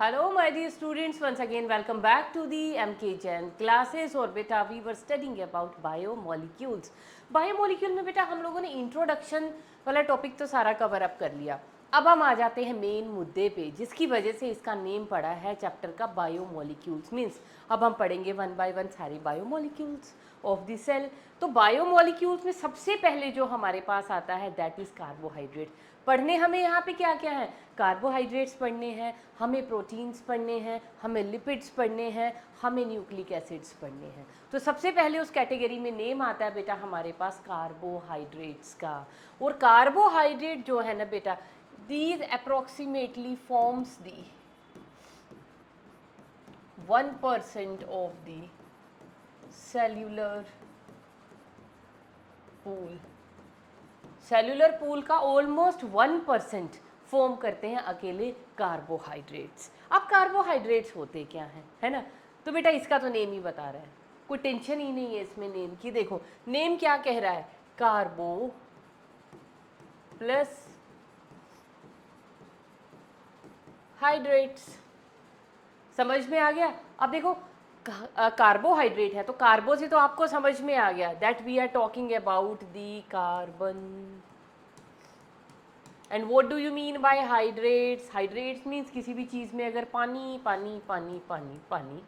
Hello, my dear students. Once again, welcome back to the MK Jain classes. और बेटा we were studying about biomolecules. Biomolecule में बेटा हम लोगों ने इंट्रोडक्शन वाला टॉपिक तो सारा कवर अप कर लिया. अब हम आ जाते हैं मेन मुद्दे पे, जिसकी वजह से इसका नेम पड़ा है चैप्टर का बायोमोलिक्यूल्स. मीन्स अब हम पढ़ेंगे वन बाय वन सारे बायोमोलिक्यूल्स ऑफ द सेल. तो बायोमोलिक्यूल्स में सबसे पहले जो हमारे पास आता है दैट इज़ कार्बोहाइड्रेट. पढ़ने हमें यहाँ पे क्या क्या है? कार्बोहाइड्रेट्स पढ़ने हैं, हमें प्रोटीन्स पढ़ने हैं, हमें लिपिड्स पढ़ने हैं, हमें न्यूक्लिक एसिड्स पढ़ने हैं. तो सबसे पहले उस कैटेगरी में नेम आता है बेटा हमारे पास कार्बोहाइड्रेट्स का. और कार्बोहाइड्रेट जो है ना बेटा, these approximately forms the 1% of the cellular pool. Cellular pool का ऑलमोस्ट 1% फॉर्म करते हैं अकेले कार्बोहाइड्रेट्स. अब कार्बोहाइड्रेट्स होते क्या हैं, है ना? तो बेटा इसका तो नेम ही बता रहा है, कोई टेंशन ही नहीं है इसमें नेम की. देखो नेम क्या कह रहा है, कार्बो प्लस हाइड्रेट्स. समझ में आ गया? अब देखो कार्बोहाइड्रेट है तो कार्बो से तो आपको समझ में आ गया that we are talking about the carbon. And what do you mean by hydrates? Hydrates means किसी भी चीज़ में अगर पानी पानी पानी पानी पानी,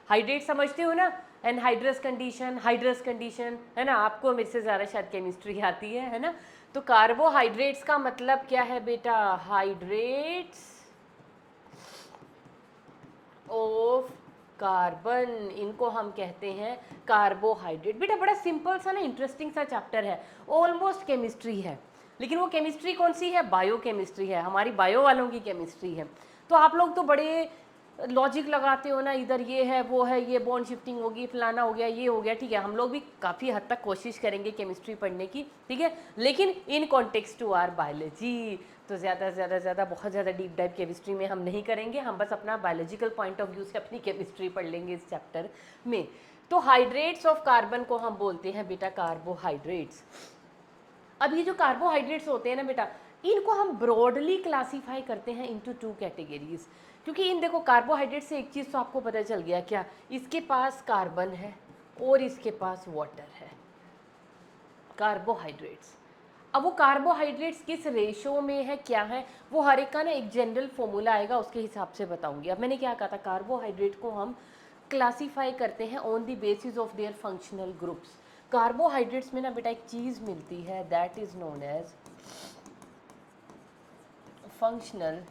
हाइड्रेट समझते हो ना. एंड हाइड्रस कंडीशन है ना, आपको मेरे से ज़्यादा शायद केमिस्ट्री आती है ना. तो कार्बोहाइड्रेट्स का मतलब क्या है बेटा? हाइड्रेट्स ऑफ कार्बन, इनको हम कहते हैं कार्बोहाइड्रेट. बेटा बड़ा सिंपल सा ना इंटरेस्टिंग सा चैप्टर है, ऑलमोस्ट केमिस्ट्री है, लेकिन वो केमिस्ट्री कौन सी है? बायो केमिस्ट्री है, हमारी बायो वालों की केमिस्ट्री है. तो आप लोग तो बड़े लॉजिक लगाते हो ना, इधर ये है वो है, ये बॉन्ड शिफ्टिंग होगी, फलाना हो गया, ये हो गया. ठीक है, हम लोग भी काफ़ी हद तक कोशिश करेंगे केमिस्ट्री पढ़ने की, ठीक है, लेकिन in context to our biology. तो ज़्यादा बहुत ज़्यादा डीप डाइव केमिस्ट्री में हम नहीं करेंगे, हम बस अपना बायोलॉजिकल पॉइंट ऑफ व्यू से अपनी केमिस्ट्री पढ़ लेंगे इस चैप्टर में. तो हाइड्रेट्स ऑफ कार्बन को हम बोलते हैं बेटा कार्बोहाइड्रेट्स. अब ये जो कार्बोहाइड्रेट्स होते हैं ना बेटा, इनको हम ब्रॉडली क्लासीफाई करते हैं इनटू टू कैटेगरीज. क्योंकि इन देखो कार्बोहाइड्रेट से एक चीज़ तो आपको पता चल गया, क्या? इसके पास कार्बन है और इसके पास वाटर है, कार्बोहाइड्रेट्स. अब वो कार्बोहाइड्रेट्स किस रेशो में है, क्या है, वो हर एक का ना एक जनरल फॉर्मूला आएगा, उसके हिसाब से बताऊंगी. अब मैंने क्या कहा था, कार्बोहाइड्रेट को हम क्लासीफाई करते हैं on the basis of their functional groups. Carbohydrates में ना बेटा एक चीज़ मिलती है that is known as functional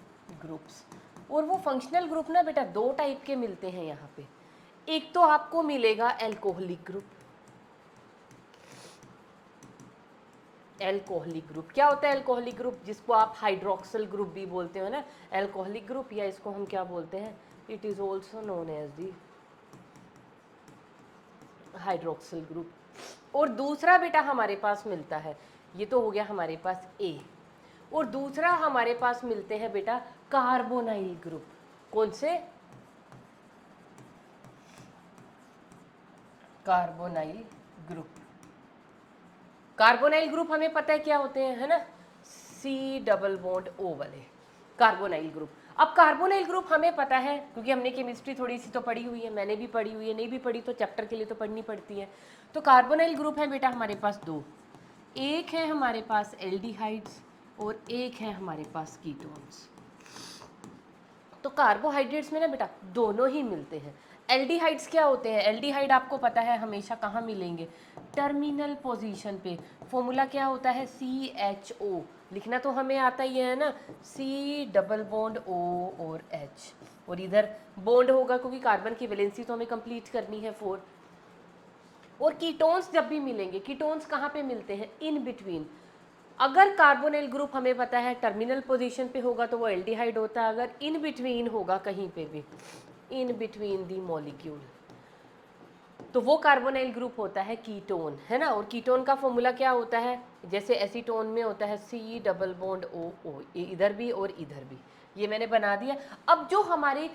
groups. और वो फंक्शनल ग्रुप ना बेटा दो टाइप के मिलते हैं यहाँ पे. एक तो आपको मिलेगा एल्कोहलिक ग्रुप. एल्कोहलिक ग्रुप क्या होता है? एल्कोहलिक ग्रुप जिसको आप हाइड्रोक्सिल ग्रुप भी बोलते हो ना, एल्कोहलिक ग्रुप, या इसको हम क्या बोलते हैं, it is also known as the hydroxyl group. और दूसरा बेटा हमारे पास मिलता है, ये तो हो गया हमारे पास ए, और दूसरा हमारे पास मिलते हैं बेटा कार्बोनाइल ग्रुप. कौन से? Carbonyl group. कार्बोनाइल ग्रुप हमें पता है क्या होते हैं, है ना, सी डबल बॉन्ड ओ वाले कार्बोनाइल ग्रुप. अब कार्बोनाइल ग्रुप हमें पता है क्योंकि हमने केमिस्ट्री थोड़ी सी तो पढ़ी हुई है, मैंने भी पढ़ी हुई है, नहीं भी पढ़ी तो चैप्टर के लिए तो पढ़नी पड़ती है. तो कार्बोनाइल ग्रुप है बेटा हमारे पास दो, एक है हमारे पास एल्डिहाइड्स और एक है हमारे पास कीटोन्स. तो कार्बोहाइड्रेट्स में ना बेटा दोनों ही मिलते हैं. एल्डिहाइड्स क्या होते हैं? एल्डिहाइड आपको पता है हमेशा कहाँ मिलेंगे? टर्मिनल पोजीशन पे. फॉर्मूला क्या होता है? CHO. लिखना तो हमें आता ही है ना, C डबल बॉन्ड O और H. और इधर बॉन्ड होगा क्योंकि कार्बन की वैलेंसी तो हमें कंप्लीट करनी है 4. और कीटोन्स जब भी मिलेंगे, कीटोन्स कहाँ पे मिलते हैं? In between. अगर कार्बोनिल ग्रुप हमें पता है टर्मिनल पोजीशन पे होगा तो वो एल्डिहाइड होता है, अगर इन बिटवीन होगा कहीं पे भी, इन बिटवीन दी मॉलिक्यूल, तो वो कार्बोनाइल ग्रुप होता है कीटोन, है ना. और कीटोन का फॉर्मूला क्या होता है? जैसे एसीटोन में होता है C डबल बॉन्ड O, इधर भी और इधर भी, ये मैंने बना दिया. अब जो हमारे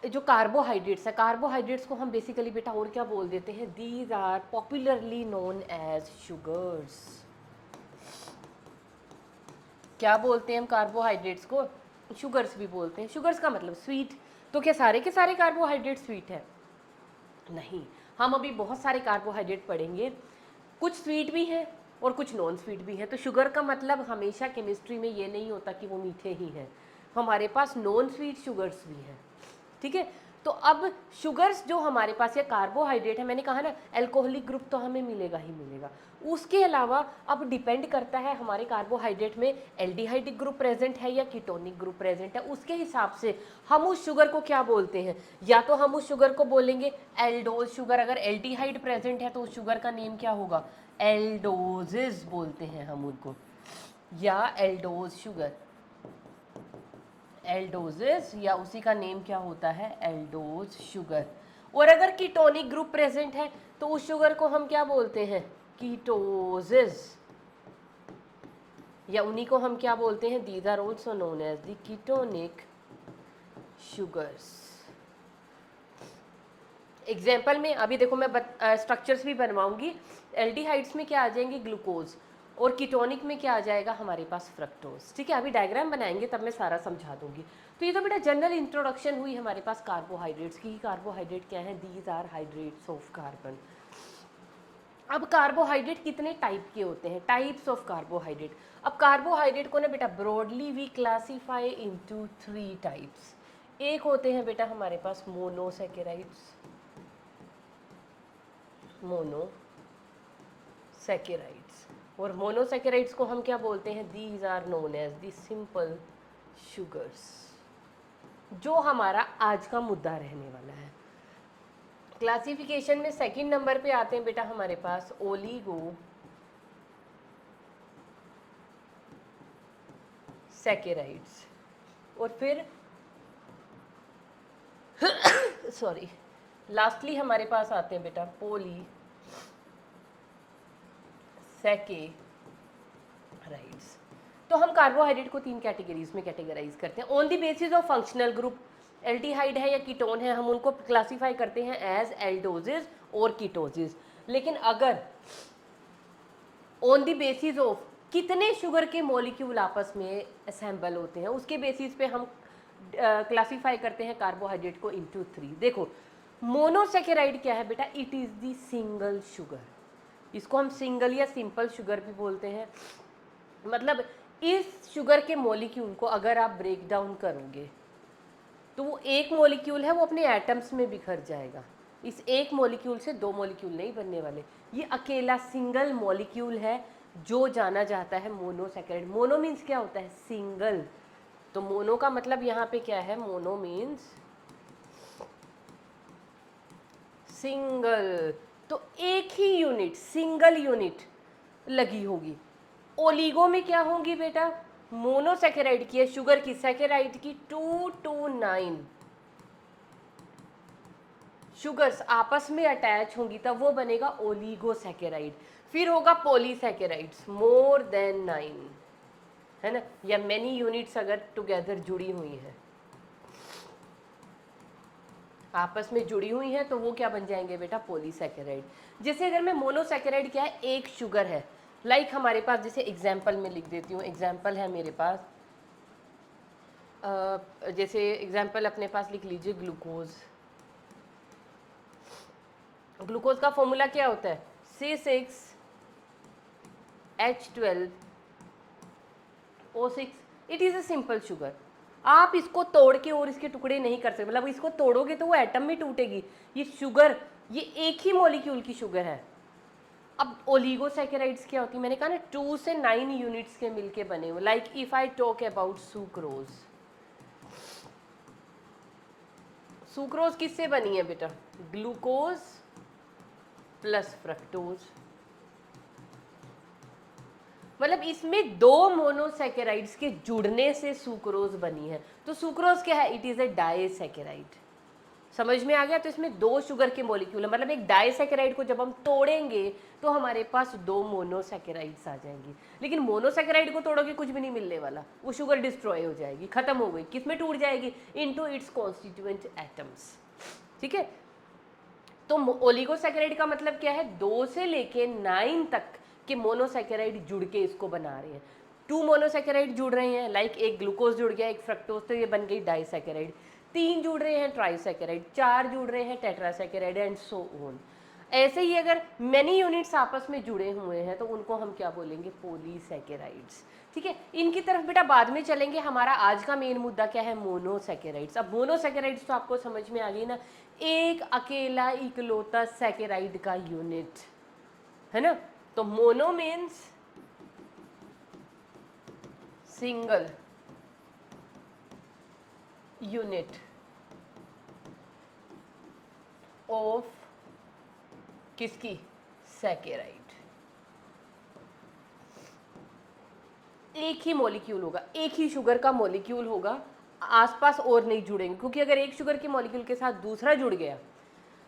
जो कार्बोहाइड्रेट्स है, कार्बोहाइड्रेट्स को हम बेसिकली बेटा और क्या बोल देते हैं? These are popularly known as sugars. क्या बोलते हैं हम कार्बोहाइड्रेट्स को? शुगर्स भी बोलते हैं। शुगर्स का मतलब स्वीट। तो क्या सारे के सारे कार्बोहाइड्रेट स्वीट है? नहीं, हम अभी बहुत सारे कार्बोहाइड्रेट पढ़ेंगे, कुछ स्वीट भी हैं और कुछ नॉन स्वीट भी हैं। तो शुगर का मतलब हमेशा केमिस्ट्री में ये नहीं होता कि वो मीठे ही हैं, हमारे पास नॉन स्वीट शुगर्स भी हैं। ठीक है, तो अब शुगर्स जो हमारे पास ये कार्बोहाइड्रेट है, मैंने कहा ना अल्कोहलिक ग्रुप तो हमें मिलेगा ही मिलेगा। उसके अलावा अब डिपेंड करता है हमारे कार्बोहाइड्रेट में एल्डिहाइडिक ग्रुप प्रेजेंट है या कीटोनिक ग्रुप प्रेजेंट है, उसके हिसाब से हम उस शुगर को क्या बोलते हैं। या तो हम उस शुगर को बोलेंगे एल्डोज शुगर, अगर एल्डिहाइड प्रेजेंट है तो उस शुगर का नेम क्या होगा, एल्डोजेस बोलते हैं हम उनको, या एल्डोज शुगर, एल्डोजेस, या उसी का नेम क्या होता है, एल्डोज शुगर। और अगर कीटोनिक ग्रुप प्रेजेंट है तो उस शुगर को हम क्या बोलते हैं, कीटोजेस, या उन्हीं को हम क्या बोलते हैं, these are also known as the ketonic sugars. Example में अभी देखो मैं स्ट्रक्चर्स भी बनवाऊंगी। एल्डिहाइड्स में क्या आ जाएंगे, ग्लूकोज, और कीटोनिक में क्या आ जाएगा हमारे पास, फ्रक्टोज। ठीक है, अभी डायग्राम बनाएंगे तब मैं सारा समझा दूंगी। तो ये तो बेटा जनरल इंट्रोडक्शन हुई हमारे पास कार्बोहाइड्रेट्स की। कार्बोहाइड्रेट क्या है, these are hydrates of carbon. अब कार्बोहाइड्रेट कितने टाइप के होते हैं, टाइप्स ऑफ कार्बोहाइड्रेट। अब कार्बोहाइड्रेट को ना बेटा broadly we classify into 3 types. एक होते हैं बेटा हमारे पास मोनोसैकेराइड्स, मोनोसैकेराइड्स, और मोनोसैकेराइड्स को हम क्या बोलते हैं, these are known as the simple sugars, जो हमारा आज का मुद्दा रहने वाला है। क्लासिफिकेशन में सेकंड नंबर पे आते हैं बेटा हमारे पास ओलिगो सैकेराइड्स, और फिर सॉरी लास्टली हमारे पास आते हैं बेटा पॉली सैकेराइड्स। तो हम कार्बोहाइड्रेट को 3 कैटेगरीज में कैटेगराइज करते हैं on the basis of functional group. Aldehyde है या कीटोन है, हम उनको क्लासीफाई करते हैं एज एल्डोजेस और कीटोजेस। लेकिन अगर ऑन द बेसिस ऑफ कितने शुगर के मॉलिक्यूल आपस में असेंबल होते हैं, उसके बेसिस पे हम क्लासीफाई करते हैं कार्बोहाइड्रेट को इनटू 3। देखो मोनोसैकेराइड क्या है बेटा, it is the single sugar, इसको हम सिंगल या सिंपल शुगर भी बोलते हैं। मतलब इस शुगर के मॉलिक्यूल को अगर आप ब्रेक डाउन करोगे तो वो एक मॉलिक्यूल है वो अपने एटम्स में बिखर जाएगा। इस एक मॉलिक्यूल से 2 मॉलिक्यूल नहीं बनने वाले, ये अकेला सिंगल मॉलिक्यूल है जो जाना जाता है मोनोसैकेराइड। मोनो मीन्स क्या होता है, सिंगल। तो मोनो का मतलब यहाँ पे क्या है, मोनो मीन्स सिंगल, तो एक ही यूनिट, सिंगल यूनिट लगी होगी। ओलिगो में क्या होंगी बेटा, मोनोसैकेराइड की है, शुगर की, सैकेराइड की 2 to 9 शुगर्स आपस में अटैच होंगी तब वो बनेगा ओलिगोसैकेराइड। फिर होगा पॉलीसैकेराइड्स, मोर देन 9, है ना, या मेनी यूनिट्स अगर टुगेदर जुड़ी हुई हैं, आपस में जुड़ी हुई हैं, तो वो क्या बन जाएंगे बेटा, पॉलीसैकेराइड। जैसे अगर मैं मोनोसैकेराइड क्या है, एक शुगर है, लाइक हमारे पास, जैसे एग्जाम्पल में लिख देती हूँ, एग्जाम्पल है मेरे पास, जैसे एग्जाम्पल अपने पास लिख लीजिए ग्लूकोज। ग्लूकोज का फॉर्मूला क्या होता है, C6H12O6। It is a simple sugar. आप इसको तोड़ के और इसके टुकड़े नहीं कर सकते, मतलब इसको तोड़ोगे तो वो एटम में टूटेगी। ये शुगर, ये एक ही मॉलिक्यूल की शुगर है। अब ओलिगोसैकेराइड्स क्या होती है, मैंने कहा ना 2 से 9 यूनिट्स के मिलके बने हुए। Like if I talk about sucrose, sucrose किससे बनी है बेटा, ग्लूकोज प्लस फ्रक्टोज, मतलब इसमें 2 मोनोसैकेराइड्स के जुड़ने से सुक्रोज बनी है। तो सुक्रोज क्या है, इट इज ए डाइसैकेराइड। समझ में आ गया, तो इसमें 2 शुगर के मॉलिक्यूल है, मतलब एक डाइसैकेराइड को जब हम तोड़ेंगे तो हमारे पास 2 मोनोसैकेराइड्स आ जाएंगी। लेकिन मोनोसैकेराइड को तोड़ोगे कुछ भी नहीं मिलने वाला, वो शुगर डिस्ट्रॉय हो जाएगी, खत्म हो गई। किसमें टूट जाएगी, इनटू इट्स कॉन्स्टिट्यूएंट एटम्स। ठीक है, तो ओलिगोसैकेराइड का मतलब क्या है, 2 से लेके 9 तक के मोनोसैकेराइड जुड़ के इसको बना रहे हैं। 2 मोनोसैकेराइड जुड़ रहे हैं, लाइक एक ग्लूकोज जुड़ गया, एक फ्रक्टोज, तो ये बन गई डाइसैकेराइड। 3 जुड़ रहे हैं ट्राइसैकेराइड, 4 जुड़ रहे हैं टेट्रासैकेराइड एंड सो ऑन। ऐसे ही अगर मेनी यूनिट्स आपस में जुड़े हुए हैं तो उनको हम क्या बोलेंगे, पॉलीसैकेराइड्स। ठीक है, इनकी तरफ बेटा बाद में चलेंगे। हमारा आज का मेन मुद्दा क्या है, मोनोसैकेराइड्स। अब मोनोसैकेराइड्स तो आपको समझ में आ गई ना, एक अकेला इकलौता सैकेराइड का यूनिट, है ना। तो mono means single unit of किसकी, सैकेराइड। एक ही मॉलिक्यूल होगा, एक ही शुगर का मॉलिक्यूल होगा, आसपास और नहीं जुड़ेंगे, क्योंकि अगर एक शुगर के मॉलिक्यूल के साथ दूसरा जुड़ गया,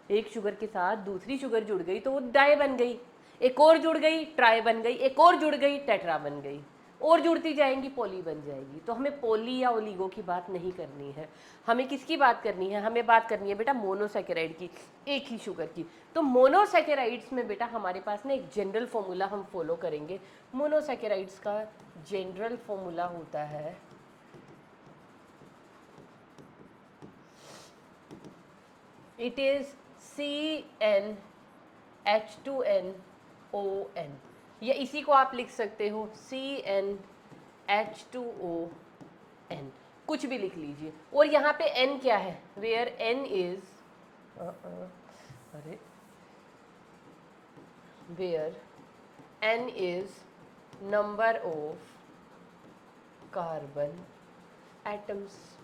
एक शुगर के साथ दूसरी शुगर जुड़ गई तो वो डाई बन गई, एक और जुड़ गई ट्राई बन गई, एक और जुड़ गई टेट्रा बन गई, और जुड़ती जाएंगी पॉली बन जाएगी। तो हमें पॉली या ओलिगो की बात नहीं करनी है, हमें किसकी बात करनी है, हमें बात करनी है बेटा मोनोसैकेराइड की, एक ही शुगर की। तो मोनोसैकेराइड्स में बेटा हमारे पास ना एक जनरल फॉर्मूला हम फॉलो करेंगे। मोनोसैकेराइड्स का जनरल फॉर्मूला होता है इट इज CnH2nOn, या इसी को आप लिख सकते हो CnH2ON, कुछ भी लिख लीजिए। और यहाँ पे N क्या है, वेयर N इज अरे where N is number of carbon atoms.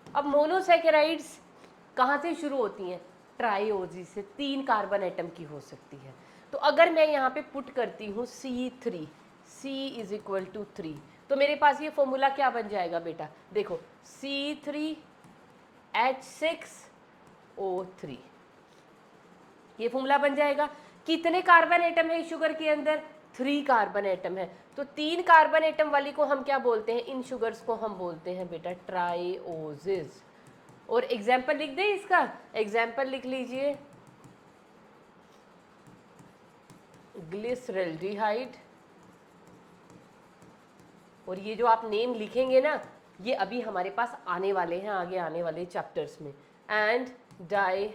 अब मोनोसैकेराइड्स कहाँ से शुरू होती हैं, ट्राइओजी से, 3 कार्बन एटम की हो सकती है। तो अगर मैं यहाँ पे पुट करती हूँ C3, C is equal to 3, तो मेरे पास ये फॉर्मूला क्या बन जाएगा बेटा, देखो C3H6O3, ये फॉर्मूला बन जाएगा। कितने कार्बन एटम है इस शुगर के अंदर, 3 कार्बन एटम है। तो 3 कार्बन एटम वाली को हम क्या बोलते हैं, इन शुगर्स को हम बोलते हैं बेटा ट्राइओजिस। और एग्जाम्पल लिख दें इसका, एग्जाम्पल लिख लीजिए, ग्लिसरल्डिहाइड। और ये जो आप नेम लिखेंगे ना, ये अभी हमारे पास आने वाले हैं, आगे आने वाले चैप्टर्स में। And di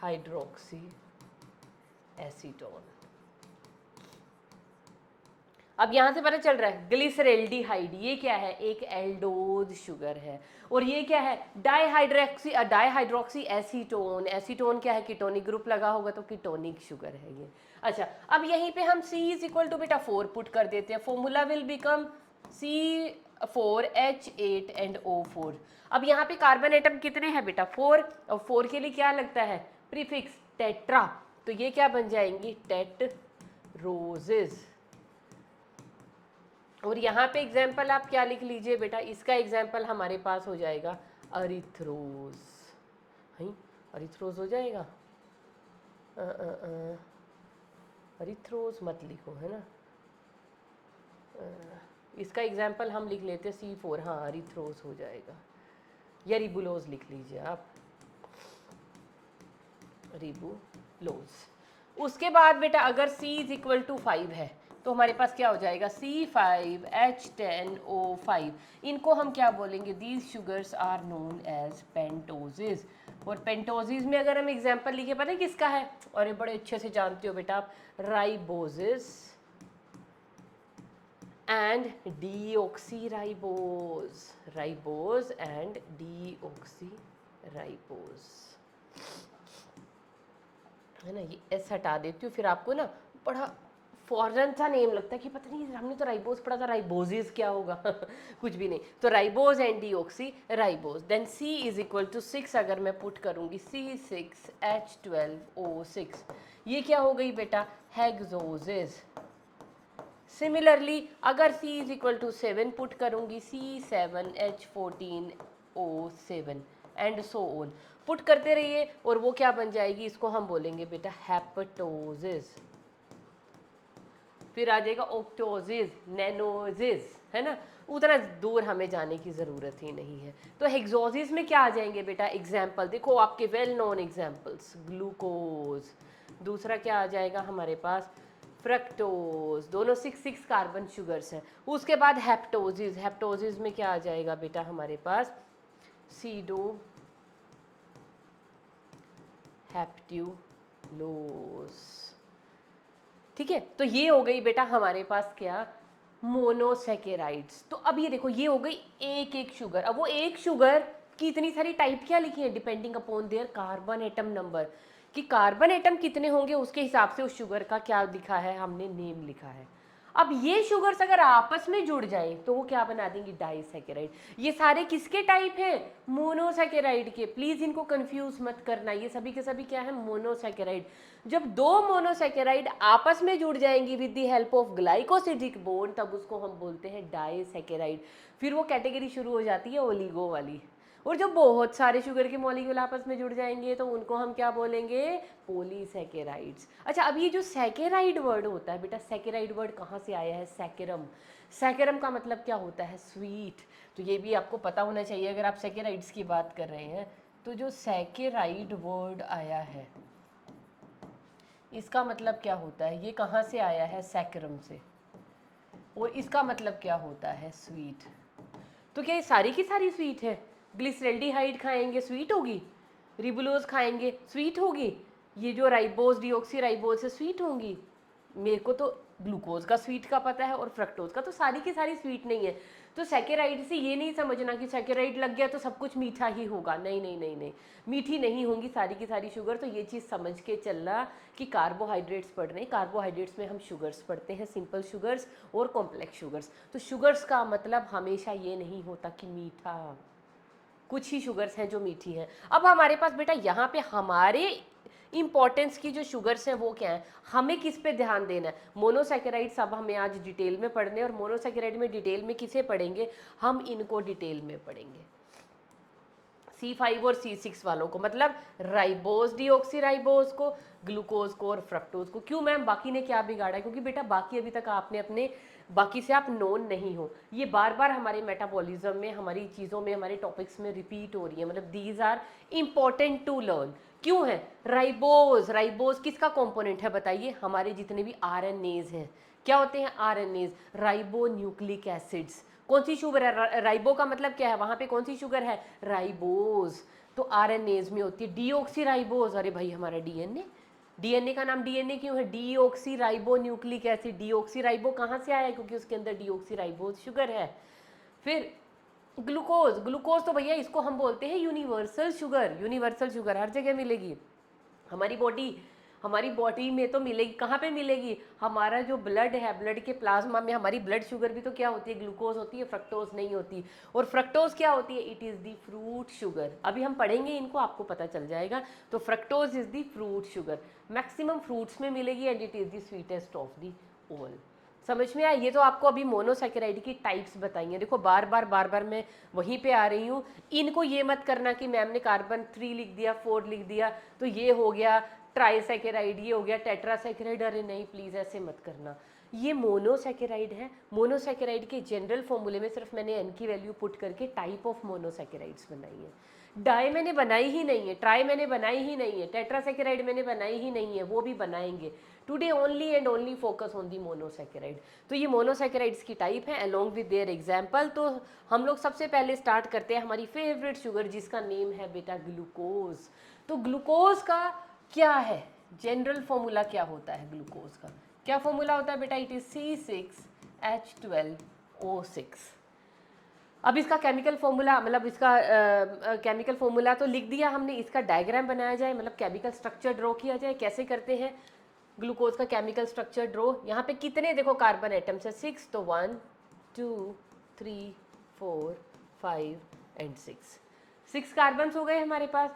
hydroxy acetone. अब यहाँ से पता चल रहा है ग्लिसरल्डिहाइड ये क्या है, एक एल्डोज शुगर है। और ये क्या है, डाईहाइड्रोक्सी एसीटोन। एसीटोन क्या है, कीटोनिक ग्रुप लगा होगा तो कीटोनिक शुगर है ये। अच्छा, अब यहीं पे हम C इज इक्वल टू बेटा 4 पुट कर देते हैं, formula will become C4H8 and O4। अब यहाँ पे कार्बन एटम कितने हैं बेटा, 4, और 4 के लिए क्या लगता है, प्रीफिक्स टेट्रा, तो ये क्या बन जाएंगी, टेट्रोजेस। और यहाँ पे एग्जाम्पल आप क्या लिख लीजिए बेटा, इसका एग्जाम्पल हमारे पास हो जाएगा अरिथ्रोज, है अरिथ्रोज हो जाएगा, अरिथ्रोज मत लिखो, है ना, इसका एग्जाम्पल हम लिख लेते हैं C4, हाँ अरिथ्रोज हो जाएगा, या रिबुलोज लिख लीजिए आप, रिबुलोज। उसके बाद बेटा अगर C इज इक्वल टू 5 है तो हमारे पास क्या हो जाएगा, C5H10O5। इनको हम क्या बोलेंगे, these sugars are known as pentoses. और पेंटोजेस में अगर हम एग्जाम्पल लिखे, पता है किसका है, और ये बड़े अच्छे से जानते हो बेटा आप, riboses and deoxyribose, ribose and deoxyribose, है ना। ये एस हटा देती हूँ, फिर आपको ना बड़ा फॉरेन सा नेम लगता है कि पता नहीं हमने तो राइबोज पढ़ा था, राइबोजेस क्या होगा कुछ भी नहीं। तो ribose and deoxyribose, then C is equal to 6 अगर मैं पुट करूंगी, C6H12O6, ये क्या हो गई बेटा, हेक्सोजेस। सिमिलरली अगर C is equal to 7 put करूंगी, C7H14O7 and so on, put करते रहिए और वो क्या बन जाएगी, इसको हम बोलेंगे बेटा हेप्टोजेस। फिर आ जाएगा ऑक्टोजेस, नैनोजेस, है ना, उतना दूर हमें जाने की ज़रूरत ही नहीं है। तो हेक्सोजेस में क्या आ जाएंगे बेटा, एग्जाम्पल देखो आपके वेल नोन एग्जाम्पल्स, ग्लूकोज। दूसरा क्या आ जाएगा हमारे पास, फ्रक्टोज, दोनों 6 कार्बन शुगर्स हैं। उसके बाद हेप्टोजिस, हेप्टोजिस में क्या आ जाएगा बेटा हमारे पास, सीडो हेप्ट्यूलोज। ठीक है, तो ये हो गई बेटा हमारे पास क्या, मोनोसेकेराइड्स। तो अब ये देखो, ये हो गई एक एक शुगर। अब वो एक शुगर की इतनी सारी टाइप क्या लिखी है, depending upon their carbon atom number, कि कार्बन एटम कितने होंगे उसके हिसाब से उस शुगर का क्या लिखा है, हमने नेम लिखा है। अब ये शुगर्स अगर आपस में जुड़ जाएं तो वो क्या बना देंगी, डाइसैकेराइड। ये सारे किसके टाइप हैं, मोनोसैकेराइड के। प्लीज इनको कंफ्यूज मत करना, ये सभी के सभी क्या है, मोनोसैकेराइड। जब दो मोनोसैकेराइड आपस में जुड़ जाएंगी with the help of glycosidic bond, तब उसको हम बोलते हैं डाइसैकेराइड। फिर वो कैटेगरी शुरू हो जाती है ओलिगो वाली। और जब बहुत सारे शुगर के मॉलिक्यूल आपस में जुड़ जाएंगे तो उनको हम क्या बोलेंगे, पॉलीसैकेराइड्स। अच्छा, अब ये जो सैकेराइड वर्ड होता है बेटा, सैकेराइड वर्ड कहाँ से आया है, सैकेरम। सैकेरम का मतलब क्या होता है, स्वीट। तो ये भी आपको पता होना चाहिए अगर आप सैकेराइड्स की बात कर रहे हैं। तो जो सैकेराइड वर्ड आया है इसका मतलब क्या होता है, ये कहाँ से आया है, सैकेरम से, और इसका मतलब क्या होता है, स्वीट। तो क्या ये सारी की सारी स्वीट है, ग्लिसरेल्डिहाइड खाएंगे स्वीट होगी, रिबुलोज खाएंगे स्वीट होगी, ये जो राइबोज डीऑक्सी राइबोज है स्वीट होंगी। मेरे को तो ग्लूकोज का स्वीट का पता है और फ्रक्टोज का, तो सारी की सारी स्वीट नहीं है। तो सैकेराइड से ये नहीं समझना कि सैकेराइड लग गया तो सब कुछ मीठा ही होगा, नहीं नहीं नहीं नहीं, मीठी नहीं होंगी सारी की सारी शुगर। तो ये चीज़ समझ के चलना कि कार्बोहाइड्रेट्स पढ़ रहे हैं, कार्बोहाइड्रेट्स में हम शुगर्स पढ़ते हैं, सिंपल शुगर्स और कॉम्प्लेक्स शुगर्स। तो शुगर्स का मतलब हमेशा ये नहीं होता कि मीठा, कुछ ही शुगर्स हैं जो मीठी हैं। अब हमारे पास बेटा यहाँ पे हमारे इंपॉर्टेंस की जो शुगर्स हैं वो क्या है, हमें किस पे ध्यान देना है, मोनोसैकेराइड्स अब हमें आज डिटेल में पढ़ने, और मोनोसैकेराइड में डिटेल में किसे पढ़ेंगे, हम इनको डिटेल में पढ़ेंगे, C5 और C6 वालों को, मतलब राइबोज डीऑक्सी राइबोज को, ग्लूकोज को और फ्रक्टोज को। क्यों मैम, बाकी ने क्या बिगाड़ा है, क्योंकि बेटा बाकी अभी तक आपने अपने, बाकी से आप नोन नहीं हो, ये बार बार हमारे मेटाबॉलिज्म में, हमारी चीज़ों में, हमारे टॉपिक्स में रिपीट हो रही है, मतलब these are important to learn. क्यों है, राइबोज, राइबोज किसका कंपोनेंट है बताइए, हमारे जितने भी RNAs हैं, क्या होते हैं RNAs, राइबो न्यूक्लिक एसिड्स। कौन सी शुगर है, राइबो का मतलब क्या है, वहां पे कौन सी शुगर है, राइबोज। तो आरएनएज में होती है डीऑक्सी राइबोज। अरे भाई हमारा डीएनए, डीएनए का नाम डीएनए क्यों है, deoxy ribo nucleic acid. Deoxy ribo कहाँ से आया है, क्योंकि उसके अंदर डीऑक्सी राइबोज शुगर है। फिर ग्लूकोज, ग्लूकोज तो भैया इसको हम बोलते हैं यूनिवर्सल शुगर। यूनिवर्सल शुगर हर जगह मिलेगी, हमारी बॉडी में तो मिलेगी। कहाँ पे मिलेगी, हमारा जो ब्लड है, ब्लड के प्लाज्मा में हमारी ब्लड शुगर भी तो क्या होती है, ग्लूकोज होती है, फ्रक्टोज नहीं होती। और फ्रक्टोज क्या होती है, it is the fruit sugar. अभी हम पढ़ेंगे इनको, आपको पता चल जाएगा। तो fructose is the fruit sugar, maximum fruits में मिलेगी, and it is the sweetest of the all. समझ में आया, ये तो आपको अभी मोनोसैकेराइड की टाइप्स बताई हैं। देखो बार बार मैं वहीं पे आ रही हूँ, इनको ये मत करना कि मैम ने कार्बन 3 लिख दिया, 4 लिख दिया तो ये हो गया ट्राइसैकेराइड, ये हो गया टेट्रासैकेराइड। अरे नहीं, प्लीज़ ऐसे मत करना, ये मोनोसैकेराइड है। मोनोसैकेराइड के जनरल फॉर्मूले में सिर्फ मैंने एन की वैल्यू पुट करके टाइप ऑफ मोनोसैकेराइड्स बनाई है। डाई मैंने बनाई ही नहीं है, ट्राई मैंने बनाई ही नहीं है, टेट्रासैकेराइड मैंने बनाई ही नहीं है, वो भी बनाएंगे। Today only and only focus on the monosaccharide. तो ये मोनोसैकेराइड्स की टाइप है अलोंग विद देयर एग्जाम्पल। तो हम लोग सबसे पहले स्टार्ट करते हैं हमारी फेवरेट शुगर जिसका नेम है बेटा ग्लूकोज। तो ग्लूकोज का क्या है, जनरल फॉर्मूला क्या होता है ग्लूकोज का, क्या फॉर्मूला होता है बेटा, इट इज C6H12O6। अब इसका केमिकल फॉर्मूला, मतलब इसका केमिकल फॉर्मूला तो लिख दिया हमने, इसका डायग्राम बनाया जाए, मतलब केमिकल स्ट्रक्चर ड्रॉ किया जाए। कैसे करते हैं ग्लूकोज का केमिकल स्ट्रक्चर ड्रॉ, यहाँ पे कितने देखो कार्बन एटम्स है, 6, तो 1 2 3 4 5 एंड 6 कार्बन हो गए हमारे पास।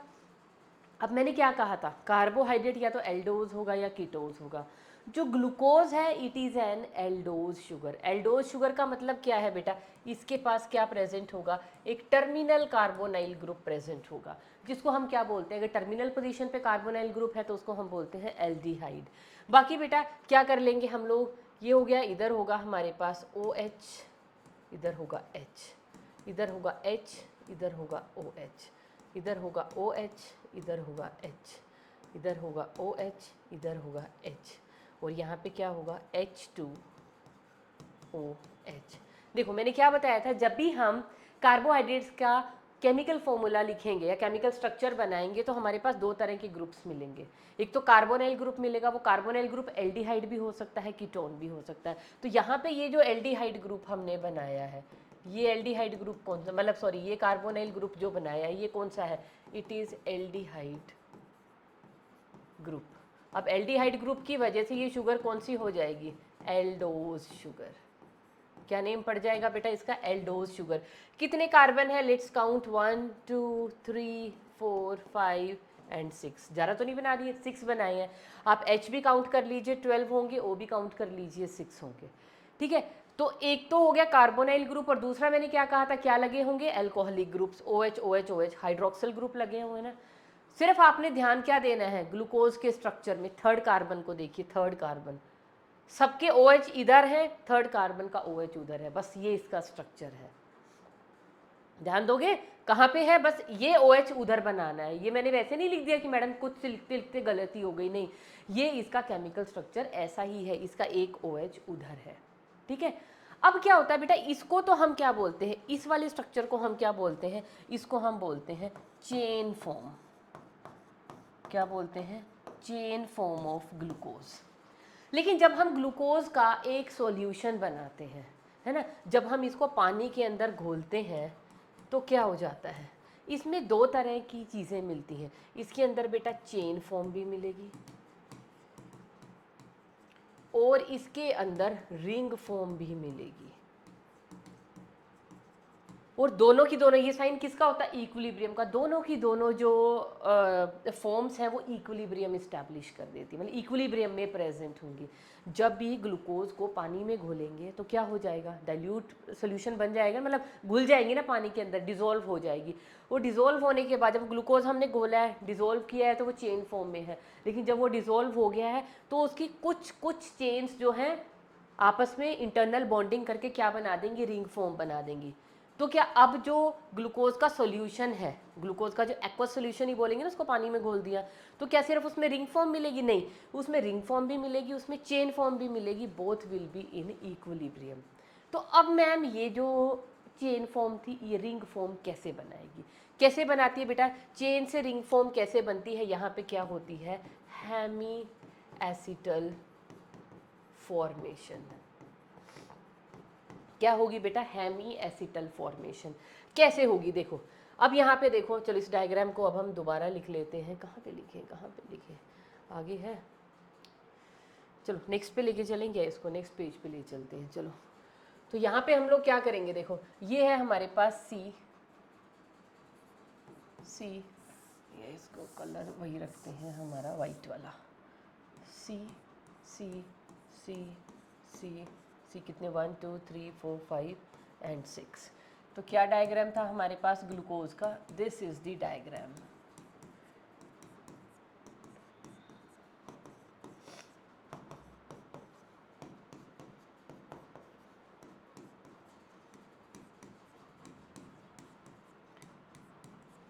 अब मैंने क्या कहा था, कार्बोहाइड्रेट या तो एल्डोज होगा या कीटोज होगा। जो ग्लूकोज है it is an aldose sugar. Aldose sugar का मतलब क्या है बेटा, इसके पास क्या प्रेजेंट होगा, एक टर्मिनल कार्बोनाइल ग्रुप प्रेजेंट होगा, जिसको हम क्या बोलते हैं, अगर टर्मिनल पोजीशन पे कार्बोनाइल ग्रुप है तो उसको हम बोलते हैं एल्डिहाइड। बाकी बेटा क्या कर लेंगे हम लोग, ये हो गया, इधर होगा हमारे पास OH, इधर होगा H, इधर होगा H, इधर होगा OH, इधर होगा OH, इधर होगा H, इधर होगा OH, इधर होगा H, और यहाँ पे क्या होगा H2OH। देखो मैंने क्या बताया था, जब भी हम कार्बोहाइड्रेट्स का केमिकल फॉर्मूला लिखेंगे या केमिकल स्ट्रक्चर बनाएंगे तो हमारे पास दो तरह के ग्रुप्स मिलेंगे। एक तो कार्बोनाइल ग्रुप मिलेगा, वो कार्बोनाइल ग्रुप एल्डिहाइड भी हो सकता है, कीटोन भी हो सकता है। तो यहाँ पे ये जो एल्डिहाइड ग्रुप हमने बनाया है, ये एल्डिहाइड ग्रुप कौन सा, मतलब सॉरी ये कार्बोनाइल ग्रुप जो बनाया है ये कौन सा है, इट इज़ एल्डिहाइड ग्रुप। अब एल्डिहाइड ग्रुप की वजह से ये शुगर कौन सी हो जाएगी, एल्डोज शुगर। क्या नेम पड़ जाएगा बेटा इसका, एल्डोज शुगर। कितने कार्बन है, लेट्स काउंट 1 2 3 4 5 एंड 6। ज़्यादा तो नहीं बना दिए, 6 बनाए हैं। आप H भी काउंट कर लीजिए 12 होंगे, O भी काउंट कर लीजिए 6 होंगे। ठीक है, तो एक तो हो गया कार्बोनाइल ग्रुप और दूसरा मैंने क्या कहा था, क्या लगे होंगे, alcoholic groups, OH OH OH hydroxyl group लगे हुए ना। सिर्फ आपने ध्यान क्या देना है, ग्लूकोज के स्ट्रक्चर में थर्ड कार्बन को देखिए, थर्ड कार्बन सबके OH इधर है, थर्ड कार्बन का OH उधर है, बस ये इसका स्ट्रक्चर है। ध्यान दोगे कहाँ पे है, बस ये OH उधर बनाना है। ये मैंने वैसे नहीं लिख दिया कि मैडम कुछ लिखते लिखते गलती हो गई, नहीं, ये इसका केमिकल स्ट्रक्चर ऐसा ही है, इसका एक OH उधर है। ठीक है, अब क्या होता है बेटा, इसको तो हम क्या बोलते हैं, इस वाले स्ट्रक्चर को हम क्या बोलते हैं, इसको हम बोलते हैं चेन फॉर्म। क्या बोलते हैं, चेन फॉर्म ऑफ ग्लूकोज। लेकिन जब हम ग्लूकोज का एक सॉल्यूशन बनाते हैं, है ना, जब हम इसको पानी के अंदर घोलते हैं तो क्या हो जाता है, इसमें दो तरह की चीज़ें मिलती हैं। इसके अंदर बेटा चेन फॉर्म भी मिलेगी और इसके अंदर रिंग फॉर्म भी मिलेगी। और दोनों की दोनों, ये साइन किसका होता है, इक्विलिब्रियम का। दोनों की दोनों जो फॉर्म्स हैं वो इक्विलिब्रियम इस्टेब्लिश कर देती है, मतलब इक्विलिब्रियम में प्रेजेंट होंगी। जब भी ग्लूकोज को पानी में घोलेंगे तो क्या हो जाएगा, डाइल्यूट सोल्यूशन बन जाएगा, मतलब घुल जाएंगी ना पानी के अंदर, डिजोल्व हो जाएगी। वो डिजोल्व होने के बाद जब ग्लूकोज हमने घोला है, डिजोल्व किया है, तो वो चेन फॉर्म में है। लेकिन जब वो डिजोल्व हो गया है तो उसकी कुछ कुछ चेन्स जो हैं आपस में इंटरनल बॉन्डिंग करके क्या बना देंगी, रिंग फॉर्म बना देंगी। तो क्या अब जो ग्लूकोज का सॉल्यूशन है, ग्लूकोज का जो एक्वस सॉल्यूशन ही बोलेंगे ना, उसको पानी में घोल दिया, तो क्या सिर्फ उसमें रिंग फॉर्म मिलेगी, नहीं, उसमें रिंग फॉर्म भी मिलेगी, उसमें चेन फॉर्म भी मिलेगी, both will be in equilibrium. तो अब मैम ये जो चेन फॉर्म थी ये रिंग फॉर्म कैसे बनाएगी, कैसे बनाती है बेटा, चेन से रिंग फॉर्म कैसे बनती है, यहाँ पे क्या होती है, हेमी एसिटल फॉर्मेशन। क्या होगी बेटा, हेमी एसिटल फॉर्मेशन। कैसे होगी देखो, अब यहाँ पे देखो, चलो इस डायग्राम को अब हम दोबारा लिख लेते हैं। कहाँ पे लिखे, कहाँ पे लिखे, आगे है, चलो नेक्स्ट पे लेके चलेंगे इसको, नेक्स्ट पेज पे ले चलते हैं। चलो तो यहाँ पे हम लोग क्या करेंगे, देखो ये है हमारे पास सी, ये इसको कलर वही रखते हैं हमारा वाइट वाला, सी सी सी सी सी कितने, 1 2 3 4 5 एंड 6। तो क्या डायग्राम था हमारे पास ग्लूकोज का, this is the diagram.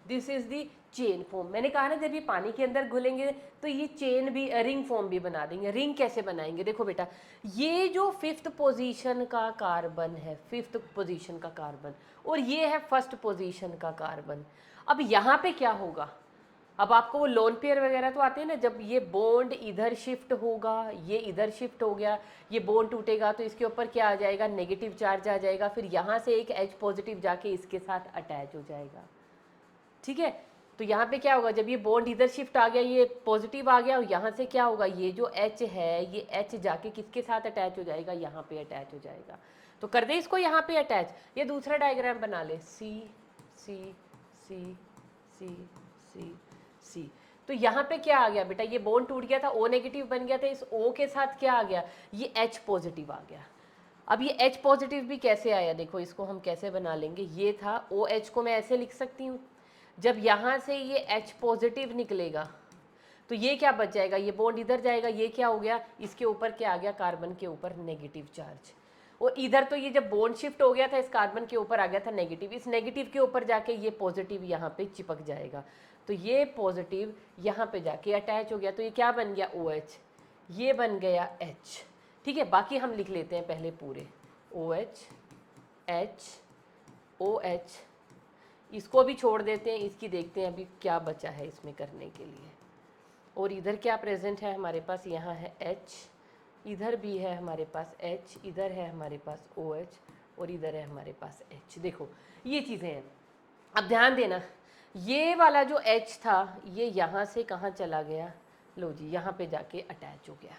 This is the chain form. मैंने कहा ना जब ये पानी के अंदर घुलेंगे तो ये चेन भी, रिंग फॉर्म भी बना देंगे। रिंग कैसे बनाएंगे, देखो बेटा, ये जो 5th पोजीशन का कार्बन है, 5th पोजीशन का कार्बन, और ये है 1st पोजीशन का कार्बन। अब यहाँ पे क्या होगा, अब आपको वो लोन पेयर वगैरह तो आते हैं ना, जब ये बॉन्ड इधर शिफ्ट होगा, ये इधर शिफ्ट हो गया, ये बॉन्ड टूटेगा तो इसके ऊपर क्या आ जाएगा, नेगेटिव चार्ज आ जाएगा, फिर यहाँ से एक H पॉजिटिव जाके इसके साथ अटैच हो जाएगा। ठीक है, तो यहाँ पे क्या होगा, जब ये बॉन्ड इधर शिफ्ट आ गया, ये पॉजिटिव आ गया, और यहाँ से क्या होगा, ये जो H है, ये H जाके किसके साथ अटैच हो जाएगा, यहाँ पे अटैच हो जाएगा। तो कर दे इसको यहाँ पे अटैच। ये दूसरा डायग्राम बना ले, सी सी सी सी सी सी। तो यहाँ पे क्या आ गया बेटा, ये बॉन्ड टूट गया था, O नेगेटिव बन गया था, इस O के साथ क्या आ गया, ये H पॉजिटिव आ गया। अब ये H पॉजिटिव भी कैसे आया, देखो इसको हम कैसे बना लेंगे, ये था OH को मैं ऐसे लिख सकती हूँ, जब यहाँ से ये H पॉजिटिव निकलेगा तो ये क्या बच जाएगा, ये बॉन्ड इधर जाएगा, ये क्या हो गया, इसके ऊपर क्या आ गया, कार्बन के ऊपर नेगेटिव चार्ज। और इधर तो ये जब बॉन्ड शिफ्ट हो गया था, इस कार्बन के ऊपर आ गया था नेगेटिव, इस नेगेटिव के ऊपर जाके ये पॉजिटिव यहाँ पे चिपक जाएगा, तो ये पॉजिटिव यहाँ पे जाके अटैच हो गया, तो ये क्या बन गया, OH। ये बन गया H, ठीक है। बाकी हम लिख लेते हैं पहले पूरे, OH, H, OH, इसको भी छोड़ देते हैं, इसकी देखते हैं अभी क्या बचा है इसमें करने के लिए। और इधर क्या प्रेजेंट है हमारे पास, यहाँ है H, इधर भी है हमारे पास H, इधर है हमारे पास OH और इधर है हमारे पास H। देखो ये चीज़ें हैं। अब ध्यान देना, ये वाला जो H था ये यहाँ से कहाँ चला गया, लो जी यहाँ पे जाके अटैच हो गया,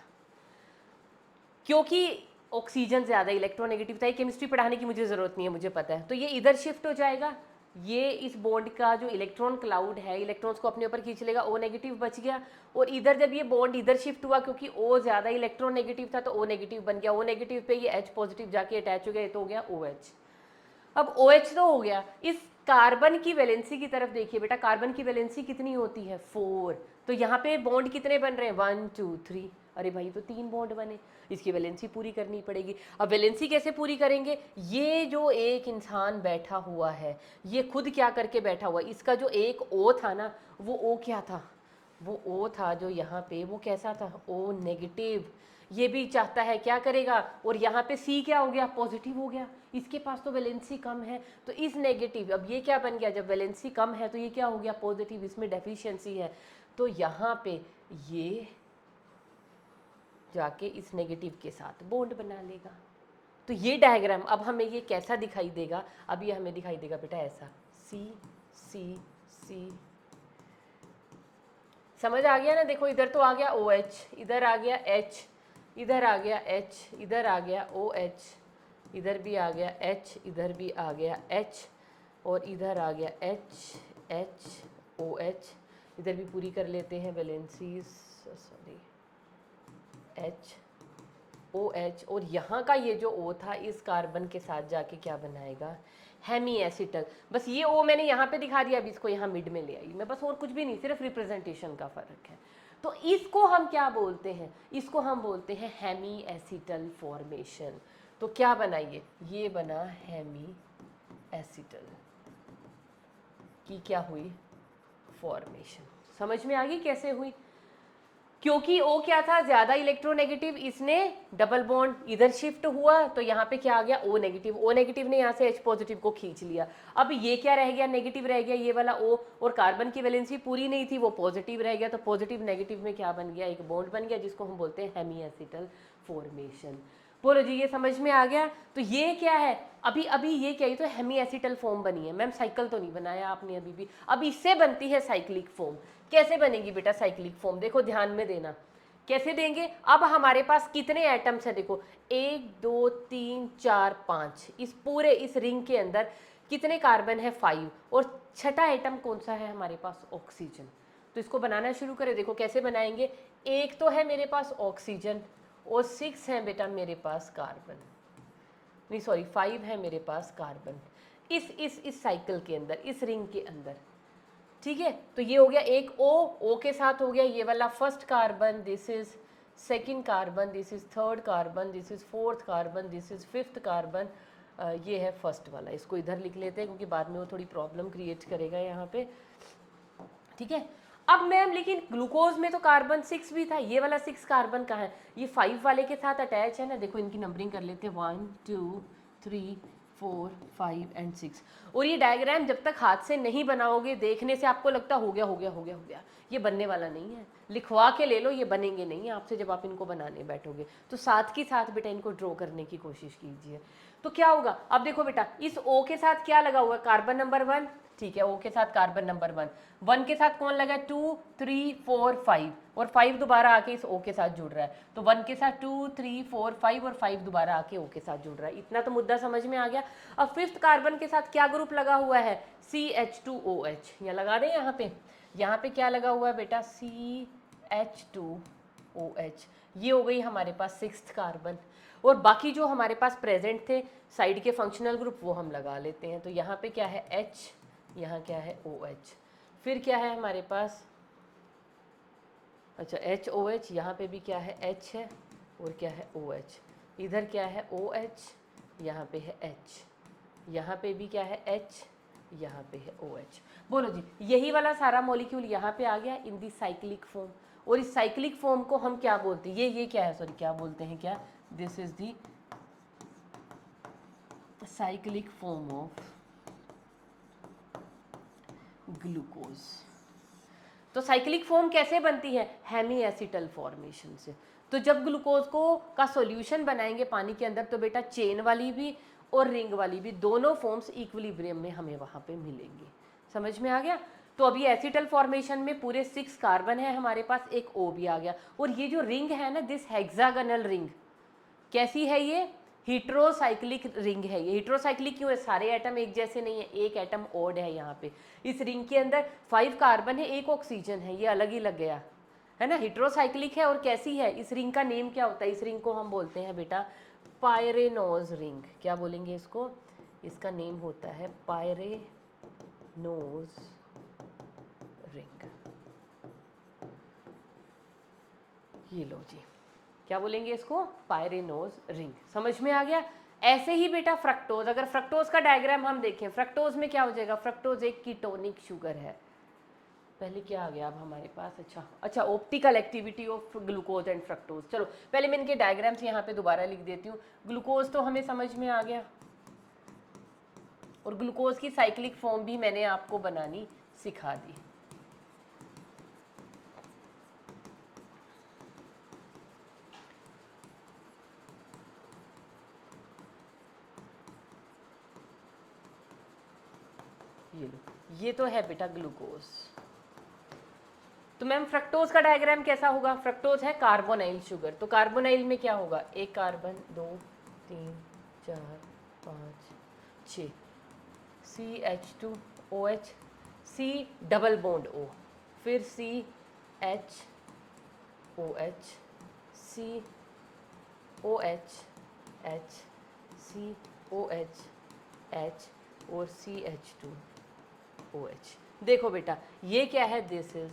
क्योंकि ऑक्सीजन ज़्यादा इलेक्ट्रोनेगेटिव था। केमिस्ट्री पढ़ाने की मुझे ज़रूरत नहीं है, मुझे पता है। तो ये इधर शिफ्ट हो जाएगा, ये इस बॉन्ड का जो इलेक्ट्रॉन क्लाउड है इलेक्ट्रॉन्स को अपने ऊपर खींच लेगा, O नेगेटिव बच गया। और इधर जब ये बॉन्ड इधर शिफ्ट हुआ, क्योंकि O ज़्यादा इलेक्ट्रॉन नेगेटिव था तो O नेगेटिव बन गया, O नेगेटिव पे ये H पॉजिटिव जाके अटैच हो गया, ये तो हो गया OH। अब OH तो हो गया, इस कार्बन की वैलेंसी की तरफ देखिए बेटा, कार्बन की वैलेंसी कितनी होती है 4, तो यहाँ पे बॉन्ड कितने बन रहे हैं 1 2 3, अरे भाई तो 3 बॉन्ड बने, इसकी वैलेंसी पूरी करनी पड़ेगी। अब वैलेंसी कैसे पूरी करेंगे, ये जो एक इंसान बैठा हुआ है ये खुद क्या करके बैठा हुआ है, इसका जो एक O था ना, वो O क्या था, वो O था जो यहाँ पे वो कैसा था, O नेगेटिव। ये भी चाहता है क्या करेगा, और यहाँ पे C क्या हो गया, पॉजिटिव हो गया, इसके पास तो वैलेंसी कम है तो इस नेगेटिव, अब ये क्या बन गया, जब वैलेंसी कम है तो ये क्या हो गया पॉजिटिव, इसमें डेफिशिएंसी है, तो यहाँ पे ये जाके इस नेगेटिव के साथ बॉन्ड बना लेगा। तो ये डायग्राम अब हमें ये कैसा दिखाई देगा, अब ये हमें दिखाई देगा बेटा ऐसा, C C C, समझ आ गया ना। देखो इधर तो आ गया OH, इधर आ गया H, इधर आ गया H, इधर आ गया OH, इधर भी आ गया H, इधर भी आ गया H, और इधर आ गया H H OH, इधर भी पूरी कर लेते हैं वैलेंसीज, सॉरी H OH, और यहाँ का ये जो O था इस कार्बन के साथ जाके क्या बनाएगा, हेमी एसिटल। बस ये O मैंने यहाँ पे दिखा दिया, अभी इसको यहाँ मिड में ले आई मैं, बस और कुछ भी नहीं, सिर्फ रिप्रेजेंटेशन का फ़र्क है। तो इसको हम क्या बोलते हैं, इसको हम बोलते हैं हेमी एसिटल फॉर्मेशन। तो क्या बनाइए, ये बना हेमी एसिटल की क्या हुई फॉर्मेशन। समझ में आ गई कैसे हुई, क्योंकि O क्या था ज़्यादा इलेक्ट्रोनेगेटिव, इसने डबल बॉन्ड इधर शिफ्ट हुआ तो यहाँ पे क्या आ गया O नेगेटिव, O नेगेटिव ने यहाँ से H पॉजिटिव को खींच लिया। अब ये क्या रह गया, नेगेटिव रह गया ये वाला O, और कार्बन की वैलेंसी पूरी नहीं थी वो पॉजिटिव रह गया, तो पॉजिटिव नेगेटिव में क्या बन गया, एक बॉन्ड बन गया जिसको हम बोलते हैं हेमी एसिटल फॉर्मेशन। बोलो जी ये समझ में आ गया। तो ये क्या है, अभी अभी ये क्या, ये तो हेमी एसिटल फॉर्म बनी है, मैम साइकिल तो नहीं बनाया आपने अभी भी, अब इससे बनती है साइक्लिक फॉर्म। कैसे बनेगी बेटा साइक्लिक फॉर्म, देखो ध्यान में देना कैसे देंगे। अब हमारे पास कितने एटम्स है, देखो 1 2 3 4 5, इस पूरे इस रिंग के अंदर कितने कार्बन है 5, और छठा एटम कौन सा है हमारे पास, ऑक्सीजन। तो इसको बनाना शुरू करें, देखो कैसे बनाएंगे। एक तो है मेरे पास ऑक्सीजन और 6 है बेटा मेरे पास कार्बन, नहीं सॉरी 5 है मेरे पास कार्बन, इस साइकिल के अंदर, इस रिंग के अंदर, ठीक है। तो ये हो गया एक O के साथ हो गया ये वाला first carbon, this is second carbon, this is third carbon, this is fourth carbon, this is fifth carbon, ये है फर्स्ट वाला। इसको इधर लिख लेते हैं क्योंकि बाद में वो थोड़ी प्रॉब्लम क्रिएट करेगा यहाँ पे, ठीक है। अब मैम लेकिन ग्लूकोज में तो कार्बन 6 भी था, ये वाला 6 कार्बन कहाँ है, ये 5 वाले के साथ अटैच है ना। देखो इनकी नंबरिंग कर लेते हैं 1 2 3 4 5 एंड 6। और ये डायग्राम जब तक हाथ से नहीं बनाओगे, देखने से आपको लगता हो गया हो गया हो गया हो गया, ये बनने वाला नहीं है। लिखवा के ले लो, ये बनेंगे नहीं आपसे जब आप इनको बनाने बैठोगे। तो साथ के साथ बेटा इनको ड्रॉ करने की कोशिश कीजिए। तो क्या होगा, अब देखो बेटा इस O के साथ क्या लगा हुआ है, कार्बन नंबर 1, ठीक है। O के साथ कार्बन नंबर 1 के साथ कौन लगा, 2 3 4 5, और 5 दोबारा आके इस O के साथ जुड़ रहा है, तो 1 के साथ 2 3 4 5, और 5 दोबारा आके O के साथ जुड़ रहा है। इतना तो मुद्दा समझ में आ गया। अब फिफ्थ कार्बन के साथ क्या ग्रुप लगा हुआ है, CH2OH, यहाँ लगा दें, यहाँ पे क्या लगा हुआ है बेटा, CH2OH। ये हो गई हमारे पास सिक्स्थ कार्बन, और बाकी जो हमारे पास प्रेजेंट थे साइड के फंक्शनल ग्रुप वो हम लगा लेते हैं। तो यहाँ पे क्या है H, यहाँ क्या है OH, फिर क्या है हमारे पास, अच्छा HOH, यहाँ पे भी क्या है H है और क्या है OH, इधर क्या है OH, यहाँ पे है H, यहाँ पे भी क्या है H, यहाँ पे है OH। बोलो जी यही वाला सारा मॉलिक्यूल यहाँ पे आ गया इन दी साइक्लिक फॉर्म। और इस साइक्लिक फॉर्म को हम क्या बोलते हैं, ये क्या है, सॉरी क्या बोलते हैं, क्या, this is the cyclic form of glucose. तो साइक्लिक फॉर्म कैसे बनती है, हेमी एसिटल फॉर्मेशन से। तो जब ग्लूकोज को का सॉल्यूशन बनाएंगे पानी के अंदर तो बेटा चेन वाली भी और रिंग वाली भी दोनों फॉर्म्स इक्विलिब्रियम में हमें वहाँ पे मिलेंगे। समझ में आ गया। तो अभी एसिटल फॉर्मेशन में पूरे 6 कार्बन है हमारे पास, एक O भी आ गया। और ये जो रिंग है ना, दिस हेक्सागोनल रिंग कैसी है, ये हीट्रोसाइक्लिक रिंग है। ये हीट्रोसाइक्लिक क्यों है, सारे एटम एक जैसे नहीं है, एक एटम ओड है यहाँ पे। इस रिंग के अंदर 5 कार्बन है, 1 ऑक्सीजन है, ये अलग ही लग गया है ना, हीट्रोसाइक्लिक है। और कैसी है, इस रिंग का नेम क्या होता है, इस रिंग को हम बोलते हैं बेटा पायरेनोज रिंग। क्या बोलेंगे इसको, इसका नेम होता है पायरेनोज रिंग। ये लो जी, क्या बोलेंगे इसको, पायरेनोज रिंग। समझ में आ गया। ऐसे ही बेटा फ्रक्टोज, अगर फ्रक्टोज का डायग्राम हम देखें, फ्रक्टोज में क्या हो जाएगा, फ्रक्टोज एक कीटोनिक शुगर है। पहले क्या आ गया अब हमारे पास, अच्छा optical activity of glucose and fructose. चलो पहले मैं इनके डायग्राम्स यहाँ पे दोबारा लिख देती हूँ। ग्लूकोज तो हमें समझ में आ गया, और ग्लूकोज की साइक्लिक फॉर्म भी मैंने आपको बनानी सिखा दी। ये लो, ये तो है बेटा ग्लूकोज। तो मैम फ्रक्टोज का डायग्राम कैसा होगा, फ्रक्टोज है कार्बोनाइल शुगर। तो कार्बोनाइल में क्या होगा, एक carbon, 2 3 4 5 6, CH2OH, C double bond O, फिर CHOH, COH, H, COH, H और CH2OH। देखो बेटा ये क्या है, दिस इज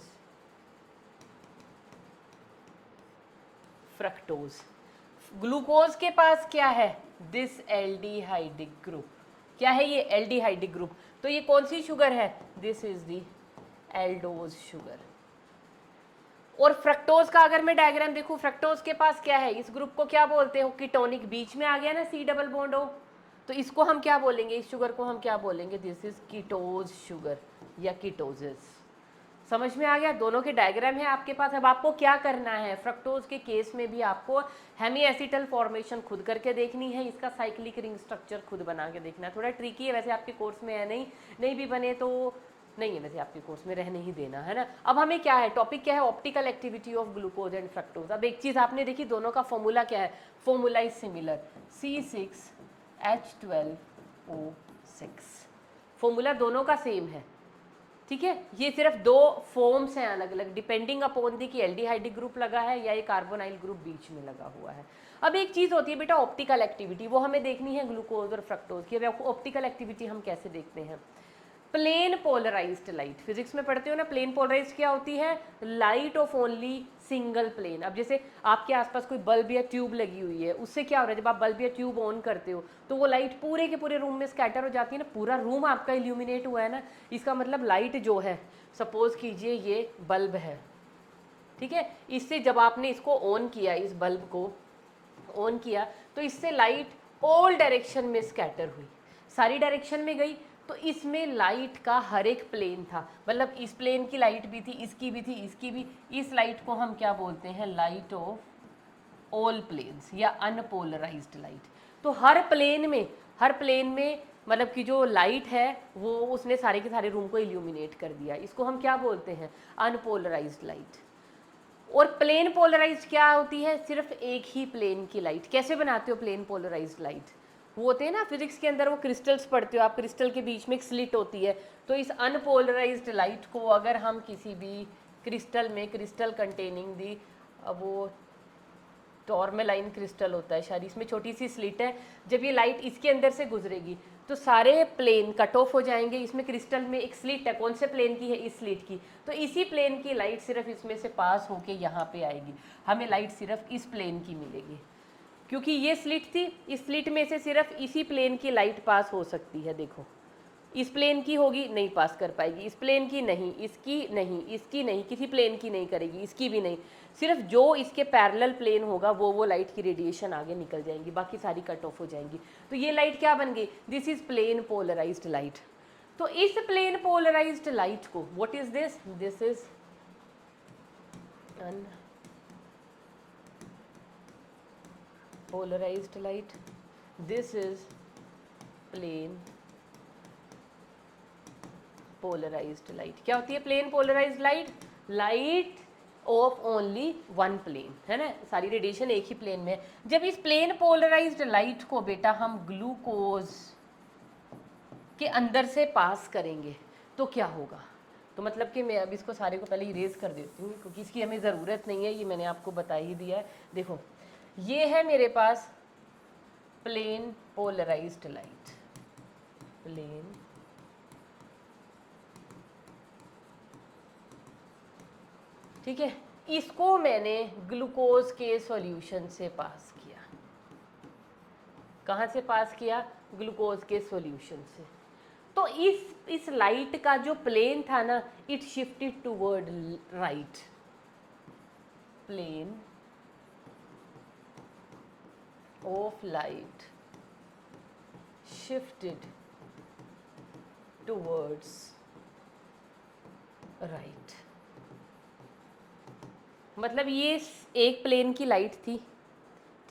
फ्रक्टोज। ग्लूकोज के पास क्या है, दिस एल्डिहाइडिक ग्रुप। क्या है ये, एल्डिहाइडिक ग्रुप। तो ये कौन सी शुगर है, this is the aldose sugar. और फ्रक्टोज का अगर मैं डायग्राम देखूं, फ्रक्टोज के पास क्या है, इस ग्रुप को क्या बोलते हो, कीटोनिक, बीच में आ गया ना C डबल बॉन्ड O। तो इसको हम क्या बोलेंगे, इस शुगर को हम क्या बोलेंगे, दिस इज कीटोज शुगर या कीटोसिस। समझ में आ गया। दोनों के डायग्राम है आपके पास। अब आपको क्या करना है, फ्रक्टोज के केस में भी आपको हेमी एसिटल फॉर्मेशन खुद करके देखनी है, इसका साइक्लिक रिंग स्ट्रक्चर खुद बना के देखना है। थोड़ा ट्रिकी है वैसे, आपके कोर्स में है नहीं भी बने तो नहीं है वैसे, आपके कोर्स में रहने ही देना है ना। अब हमें क्या है, टॉपिक क्या है, optical activity of glucose and fructose. अब एक चीज़ आपने देखी, दोनों का फॉर्मूला क्या है, formula is similar, C6H12O6। Formula दोनों का सेम है, ठीक है। ये सिर्फ 2 फॉर्म्स हैं अलग अलग, डिपेंडिंग अपॉन दी कि एल्डिहाइडिक ग्रुप लगा है या ये कार्बोनाइल ग्रुप बीच में लगा हुआ है। अब एक चीज़ होती है बेटा ऑप्टिकल एक्टिविटी, वो हमें देखनी है ग्लूकोज और फ्रक्टोज की। अब ऑप्टिकल एक्टिविटी हम कैसे देखते हैं, प्लेन पोलराइज्ड लाइट, फिजिक्स में पढ़ते हो ना, प्लेन पोलराइज्ड क्या होती है, light of only single plane. अब जैसे आपके आसपास कोई बल्ब या ट्यूब लगी हुई है, उससे क्या हो रहा है, जब आप बल्ब या ट्यूब ऑन करते हो तो वो लाइट पूरे के पूरे रूम में स्कैटर हो जाती है ना, पूरा रूम आपका इल्यूमिनेट हुआ है ना। इसका मतलब लाइट जो है, सपोज कीजिए ये बल्ब है, ठीक है, इससे जब आपने इसको ऑन किया, इस बल्ब को ऑन किया, तो इससे लाइट ऑल डायरेक्शन में स्कैटर हुई, सारी डायरेक्शन में गई। तो इसमें लाइट का हर एक प्लेन था, मतलब इस प्लेन की लाइट भी थी, इसकी भी थी, इसकी भी। इस लाइट को हम क्या बोलते हैं, लाइट ऑफ ऑल प्लेन्स या अनपोलराइज्ड लाइट। तो हर प्लेन में मतलब कि जो लाइट है वो उसने सारे के सारे रूम को इल्यूमिनेट कर दिया, इसको हम क्या बोलते हैं, अनपोलराइज्ड लाइट। और प्लेन पोलराइज्ड क्या होती है, सिर्फ एक ही प्लेन की लाइट। कैसे बनाते हो प्लेन पोलराइज्ड लाइट, वो होते हैं ना फिजिक्स के अंदर, वो क्रिस्टल्स पढ़ते हो आप, क्रिस्टल के बीच में एक स्लिट होती है। तो इस अनपोलराइज्ड लाइट को अगर हम किसी भी क्रिस्टल में, क्रिस्टल कंटेनिंग दी, वो टॉर्मेलाइन क्रिस्टल होता है शायद, इसमें छोटी सी स्लिट है, जब ये लाइट इसके अंदर से गुजरेगी तो सारे प्लेन कट ऑफ हो जाएंगे। इसमें क्रिस्टल में एक स्लिट है, कौन से प्लेन की है, इस स्लिट की। तो इसी प्लेन की लाइट सिर्फ इसमें से पास होके यहाँ पे आएगी, हमें लाइट सिर्फ इस प्लेन की मिलेगी, क्योंकि ये स्लिट थी, इस स्लिट में से सिर्फ इसी प्लेन की लाइट पास हो सकती है। देखो इस प्लेन की होगी नहीं पास कर पाएगी, इस प्लेन की नहीं, इसकी नहीं, इसकी नहीं, किसी प्लेन की नहीं करेगी, इसकी भी नहीं। सिर्फ जो इसके पैरेलल प्लेन होगा वो लाइट की रेडिएशन आगे निकल जाएंगी, बाकी सारी कट ऑफ हो जाएंगी। तो ये लाइट क्या बन गई? This is plane polarised light. तो इस प्लेन पोलराइज्ड लाइट को what is this? This is polarized light, this is plane polarized light। क्या होती है plane polarised light? Light of only one plane, है ना, सारी रेडिएशन एक ही प्लेन में है। जब इस प्लेन पोलराइज्ड लाइट को बेटा हम ग्लूकोज के अंदर से पास करेंगे तो क्या होगा? तो मतलब कि मैं अब इसको सारे को पहले इरेज कर देती हूँ क्योंकि इसकी हमें ज़रूरत नहीं है, ये मैंने आपको बता ही दिया है। देखो ये है मेरे पास प्लेन पोलराइज्ड लाइट, प्लेन ठीक है, इसको मैंने ग्लूकोज के सॉल्यूशन से पास किया। कहाँ से पास किया? ग्लूकोज के सॉल्यूशन से। तो इस लाइट का जो प्लेन था ना, it shifted toward right, plane of light shifted towards right। मतलब ये एक प्लेन की लाइट थी,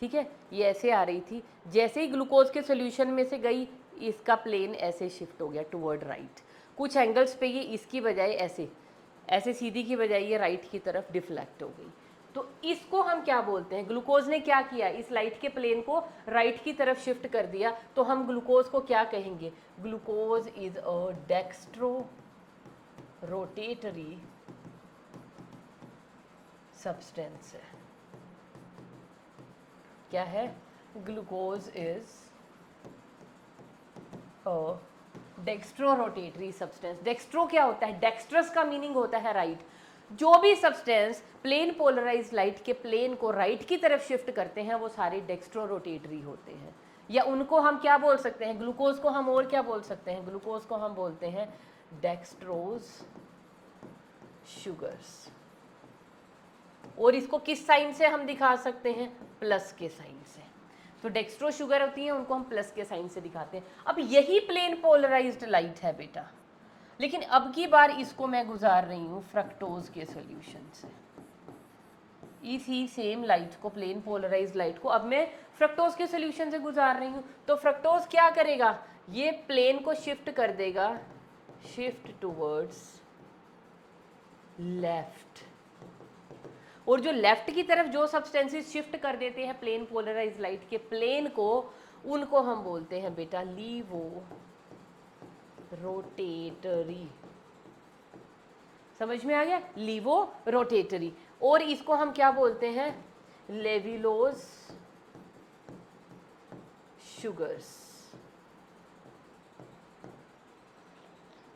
ठीक है, ये ऐसे आ रही थी, जैसे ही ग्लूकोज के सॉल्यूशन में से गई इसका प्लेन ऐसे शिफ्ट हो गया टूवर्ड राइट। कुछ एंगल्स पे ये इसकी बजाय ऐसे ऐसे सीधी की बजाय ये राइट की तरफ डिफ्लेक्ट हो गई। तो इसको हम क्या बोलते हैं? ग्लूकोज ने क्या किया? इस लाइट के प्लेन को राइट की तरफ शिफ्ट कर दिया। तो हम ग्लूकोज को क्या कहेंगे? Glucose is a dextro rotatory substance है। क्या है? Glucose is a dextro rotatory substance. Dextro क्या होता है? डेक्स्ट्रस का मीनिंग होता है राइट। जो भी सब्सटेंस प्लेन पोलराइज्ड लाइट के प्लेन को राइट की तरफ शिफ्ट करते हैं वो सारे डेक्स्ट्रो रोटेटरी होते हैं, या उनको हम क्या बोल सकते हैं? ग्लूकोज को हम और क्या बोल सकते हैं? ग्लूकोज को हम बोलते हैं डेक्स्ट्रोज शुगर्स। और इसको किस साइन से हम दिखा सकते हैं? प्लस के साइन से। तो डेक्स्ट्रो शुगर होती है, उनको हम प्लस के साइन से दिखाते हैं। अब यही प्लेन पोलराइज्ड लाइट है बेटा, लेकिन अब की बार इसको मैं गुजार रही हूँ फ्रक्टोज के सॉल्यूशन से। इसी सेम लाइट को, प्लेन पोलराइज्ड लाइट को, अब मैं फ्रक्टोज के सॉल्यूशन से गुजार रही हूँ। तो फ्रक्टोज क्या करेगा? ये प्लेन को शिफ्ट कर देगा, शिफ्ट टूवर्ड्स लेफ्ट। और जो लेफ्ट की तरफ जो सब्सटेंसेस शिफ्ट कर देते हैं प्लेन पोलराइज्ड लाइट के प्लेन को, उनको हम बोलते हैं बेटा लीवो रोटेटरी। समझ में आ गया? Levo rotatory. और इसको हम क्या बोलते हैं? Levulose sugars.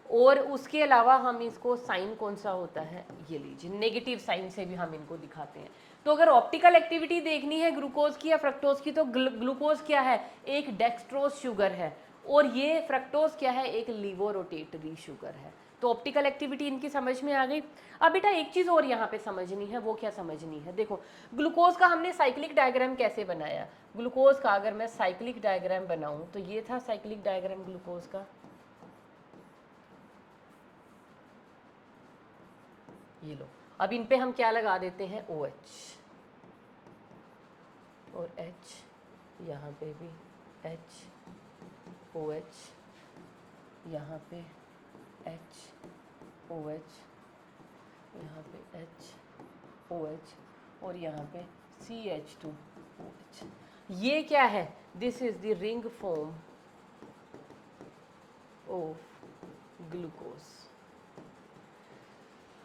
और उसके अलावा हम इसको साइन कौन सा होता है? ये लीजिए, नेगेटिव साइन से भी हम इनको दिखाते हैं। तो अगर ऑप्टिकल एक्टिविटी देखनी है ग्लूकोज की या फ्रक्टोज की, तो ग्लूकोज क्या है? एक डेक्स्ट्रोज शुगर है, और ये फ्रक्टोज क्या है? एक लीवो रोटेटरी शुगर है। तो ऑप्टिकल एक्टिविटी इनकी समझ में आ गई। अब बेटा एक चीज़ और यहाँ पे समझनी है, वो क्या समझनी है? देखो ग्लूकोज का हमने साइक्लिक डायग्राम कैसे बनाया। ग्लूकोज का अगर मैं साइक्लिक डायग्राम बनाऊँ तो ये था साइक्लिक डायग्राम ग्लूकोज का, ये लो। अब इन पे हम क्या लगा देते हैं? OH और H, यहाँ पे भी H, OH, यहाँ पे H, OH, यहाँ पे H, OH, और यहाँ पे CH2OH। ये क्या है? This is the ring form of glucose.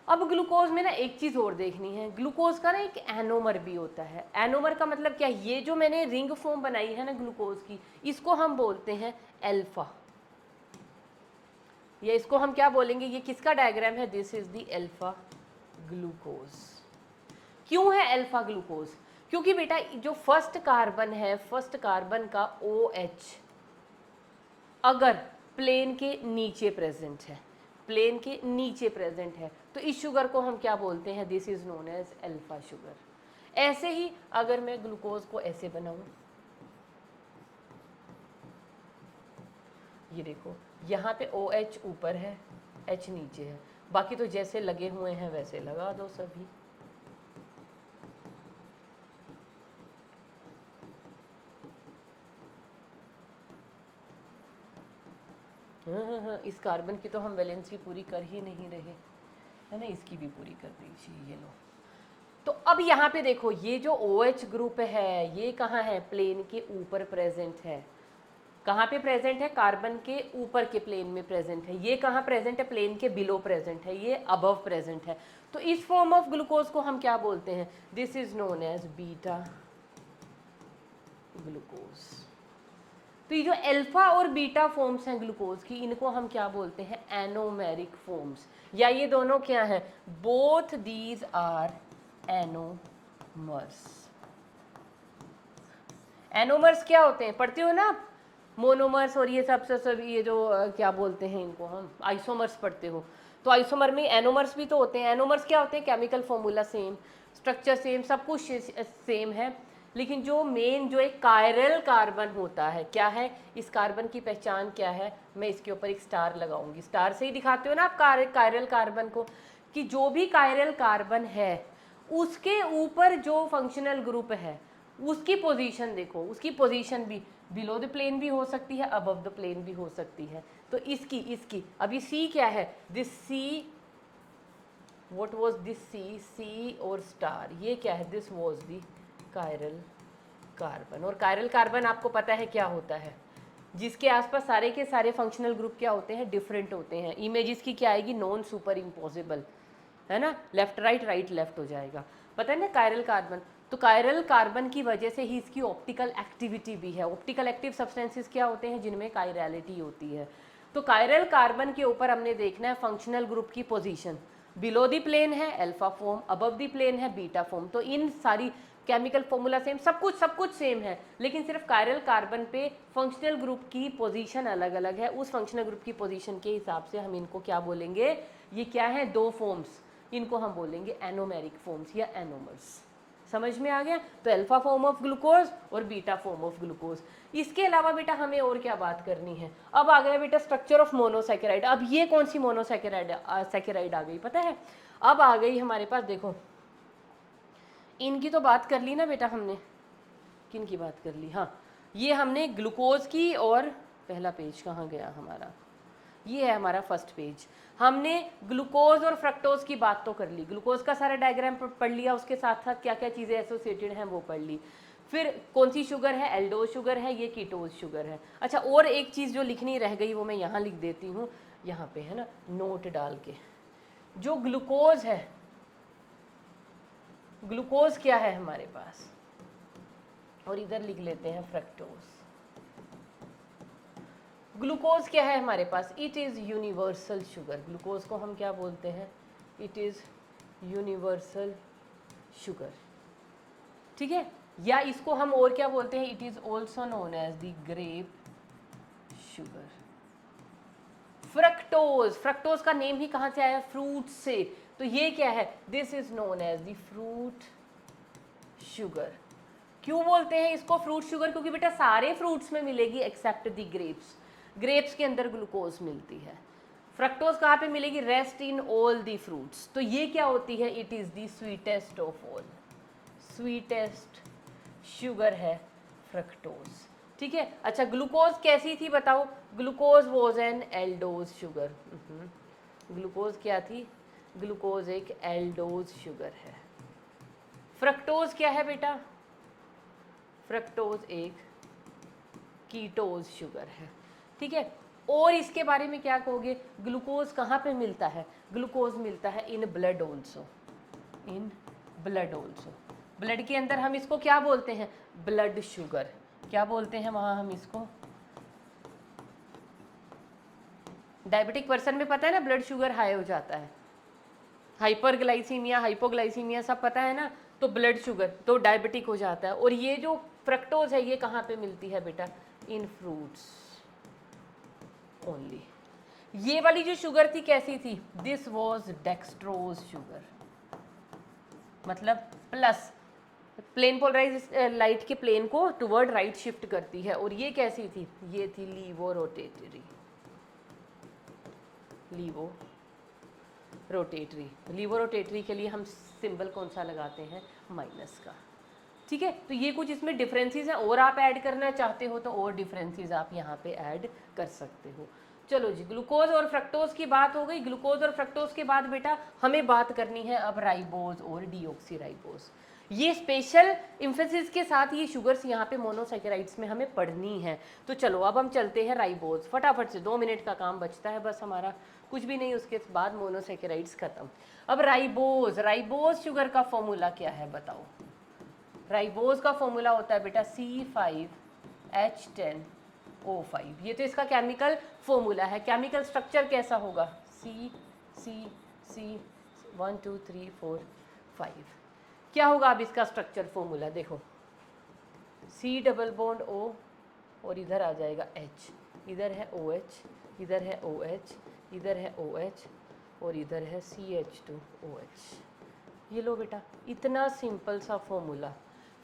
अब ग्लूकोज में ना एक चीज़ और देखनी है, ग्लूकोज का ना एक एनोमर भी होता है। एनोमर का मतलब क्या? ये जो मैंने रिंग फॉर्म बनाई है ना ग्लूकोज की, इसको हम बोलते हैं अल्फा, या इसको हम क्या बोलेंगे? ये किसका डायग्राम है? This is the alpha glucose. क्यों है अल्फा ग्लूकोज? क्योंकि बेटा जो फर्स्ट कार्बन है, फर्स्ट कार्बन का OH अगर प्लेन के नीचे प्रेजेंट है, प्लेन के नीचे प्रेजेंट है, तो इस शुगर को हम क्या बोलते हैं, this is known as alpha sugar. ऐसे ही अगर मैं ग्लूकोज को ऐसे बनाऊं, ये देखो यहाँ पे OH ऊपर है, H नीचे है, बाकी तो जैसे लगे हुए हैं वैसे लगा दो सभी। हाँ, इस कार्बन की तो हम वैलेंसी पूरी कर ही नहीं रहे, है ना, इसकी भी पूरी कर दीजिए, ये लो। तो अब यहाँ पे देखो ये जो OH ग्रुप है ये कहाँ है, प्लेन के ऊपर प्रेजेंट है। कहाँ पे प्रेजेंट है, कार्बन के ऊपर के प्लेन में प्रेजेंट है। ये कहाँ प्रेजेंट है, प्लेन के बिलो प्रेजेंट है, ये अबव प्रेजेंट है। तो इस फॉर्म ऑफ ग्लूकोज को हम क्या बोलते हैं, this is known as beta glucose. तो ये जो अल्फा और बीटा फॉर्म्स हैं ग्लूकोज की, इनको हम क्या बोलते हैं, एनोमेरिक फॉर्म्स, या ये दोनों क्या है, both these are anomers. Anomers क्या होते हैं, पढ़ते हो ना आप, मोनोमर्स और ये सब ये जो क्या बोलते हैं इनको, हम आइसोमर्स पढ़ते हो। तो आइसोमर में एनोमर्स भी तो होते हैं। एनोमर्स क्या होते हैं, chemical formula same, structure same, सब कुछ सेम है, लेकिन जो मेन जो एक कायरल कार्बन होता है, क्या है इस कार्बन की पहचान क्या है, मैं इसके ऊपर एक स्टार लगाऊंगी, स्टार से ही दिखाते हो ना आप कायरल कार्बन को, कि जो भी कायरल कार्बन है उसके ऊपर जो फंक्शनल ग्रुप है उसकी पोजीशन देखो, उसकी पोजीशन भी बिलो द प्लेन भी हो सकती है, अबव द प्लेन भी हो सकती है। तो इसकी अभी सी क्या है, this C, what was this C और स्टार, ये क्या है, this was the chiral carbon. और कायरल कार्बन आपको पता है क्या होता है, जिसके आसपास सारे के सारे फंक्शनल ग्रुप क्या होते हैं, डिफरेंट होते हैं। इमेज इसकी क्या आएगी, नॉन सुपर इम्पॉसिबल, है ना, लेफ्ट राइट राइट लेफ्ट हो जाएगा, पता है ना कायरल कार्बन। तो कायरल कार्बन की वजह से ही इसकी ऑप्टिकल एक्टिविटी भी है। ऑप्टिकल एक्टिव सब्सटेंसेस क्या होते हैं, जिनमें कायरलिटी होती है। तो कायरल कार्बन के ऊपर हमने देखना है फंक्शनल ग्रुप की पोजीशन, बिलो दी प्लेन है alpha form, above the plane है बीटा फॉर्म। तो इन सारी केमिकल फॉर्मूला सेम, सब कुछ सेम है, लेकिन सिर्फ कायरल कार्बन पे फंक्शनल ग्रुप की पोजीशन अलग अलग है। उस फंक्शनल ग्रुप की पोजीशन के हिसाब से हम इनको क्या बोलेंगे, ये क्या है, दो फॉर्म्स, इनको हम बोलेंगे एनोमेरिक फॉर्म्स या एनोमर्स। समझ में आ गया। तो अल्फा फॉर्म ऑफ ग्लूकोज और बीटा फॉर्म ऑफ ग्लूकोज। इसके अलावा बेटा हमें और क्या बात करनी है, अब आ गया बेटा स्ट्रक्चर ऑफ मोनोसैकेराइड। अब ये कौन सी मोनोसैकेराइड आ गई पता है, अब आ गई हमारे पास, देखो इनकी तो बात कर ली ना बेटा हमने, किन की बात कर ली, हाँ ये हमने ग्लूकोज की, और पहला पेज कहाँ गया हमारा, ये है हमारा फर्स्ट पेज। हमने ग्लूकोज और फ्रक्टोज की बात तो कर ली, ग्लूकोज का सारा डायग्राम पढ़ लिया, उसके साथ साथ क्या क्या चीज़ें एसोसिएटेड हैं वो पढ़ ली। फिर कौन सी शुगर है, एल्डोज शुगर है, ये कीटोज शुगर है। अच्छा और एक चीज़ जो लिखनी रह गई वो मैं यहाँ लिख देती हूँ, यहाँ पे है ना नोट डाल के, जो ग्लूकोज है, ग्लूकोज क्या है हमारे पास, और इधर लिख लेते हैं फ्रक्टोज। ग्लूकोज क्या है हमारे पास, it is universal sugar. Glucose को हम क्या बोलते हैं, इट इज़ यूनिवर्सल शुगर, ठीक है। या इसको हम और क्या बोलते हैं, it is also known as the grape sugar. Fructose, fructose का नेम ही कहाँ से आया, फ्रूट से, तो ये क्या है, this is known as the fruit sugar. क्यों बोलते हैं इसको फ्रूट शुगर, क्योंकि बेटा सारे फ्रूट्स में मिलेगी एक्सेप्ट द ग्रेप्स, ग्रेप्स के अंदर ग्लूकोज मिलती है। फ्रक्टोज कहाँ पे मिलेगी, rest in all the fruits. तो ये क्या होती है, it is the sweetest of all, sweetest sugar है फ्रक्टोज, ठीक है। अच्छा ग्लूकोज कैसी थी बताओ, glucose was an aldose sugar. Glucose क्या थी, ग्लूकोज एक एल्डोज शुगर है। फ्रक्टोज क्या है बेटा, फ्रक्टोज एक कीटोज शुगर है, ठीक है। और इसके बारे में क्या कहोगे, ग्लूकोज कहाँ पे मिलता है, ग्लूकोज मिलता है in blood also, in blood also. Blood के अंदर हम इसको क्या बोलते हैं, ब्लड शुगर, क्या बोलते हैं वहाँ हम इसको, डायबिटिक पर्सन में पता है ना ब्लड शुगर हाई हो जाता है, हाइपरग्लाइसीमिया हाइपोग्लाइसीमिया सब पता है ना, तो ब्लड शुगर तो डायबिटिक हो जाता है। और ये जो फ्रक्टोज है ये कहाँ पे मिलती है बेटा, इन फ्रूट्स ओनली। ये वाली जो शुगर थी कैसी थी? दिस वॉज डेक्सट्रोज शुगर, मतलब प्लस, प्लेन पोलराइज लाइट के प्लेन को टुवर्ड राइट शिफ्ट करती है। और ये कैसी थी? ये थी levo rotatory. Levo rotatory, levo rotatory के लिए हम सिंबल कौन सा लगाते हैं? माइनस का। ठीक है, तो ये कुछ इसमें डिफरेंसेस हैं, और आप ऐड करना चाहते हो तो और डिफरेंसेस आप यहाँ पे ऐड कर सकते हो। चलो जी, ग्लूकोज और फ्रक्टोज की बात हो गई। ग्लूकोज और फ्रक्टोज के बाद बेटा हमें बात करनी है अब राइबोज और डीऑक्सीराइबोज। ये स्पेशल इम्फेसिस के साथ ये शुगर्स यहाँ पे मोनोसैकेराइड्स में हमें पढ़नी है। तो चलो अब हम चलते हैं राइबोज, फटाफट से 2 मिनट का काम बचता है बस हमारा, कुछ भी नहीं, उसके बाद मोनोसैकेराइड्स खत्म। अब राइबोज, राइबोज शुगर का फॉर्मूला क्या है बताओ? राइबोज का फॉर्मूला होता है बेटा C5H10O5। ये तो इसका केमिकल फॉर्मूला है। केमिकल स्ट्रक्चर कैसा होगा? C 1 2 3 4 5। क्या होगा अब इसका स्ट्रक्चर फॉर्मूला? देखो, C डबल बॉन्ड O और इधर आ जाएगा H, इधर है OH, इधर है OH, इधर है OH और इधर है CH2OH। ये लो बेटा, इतना सिंपल सा फॉर्मूला।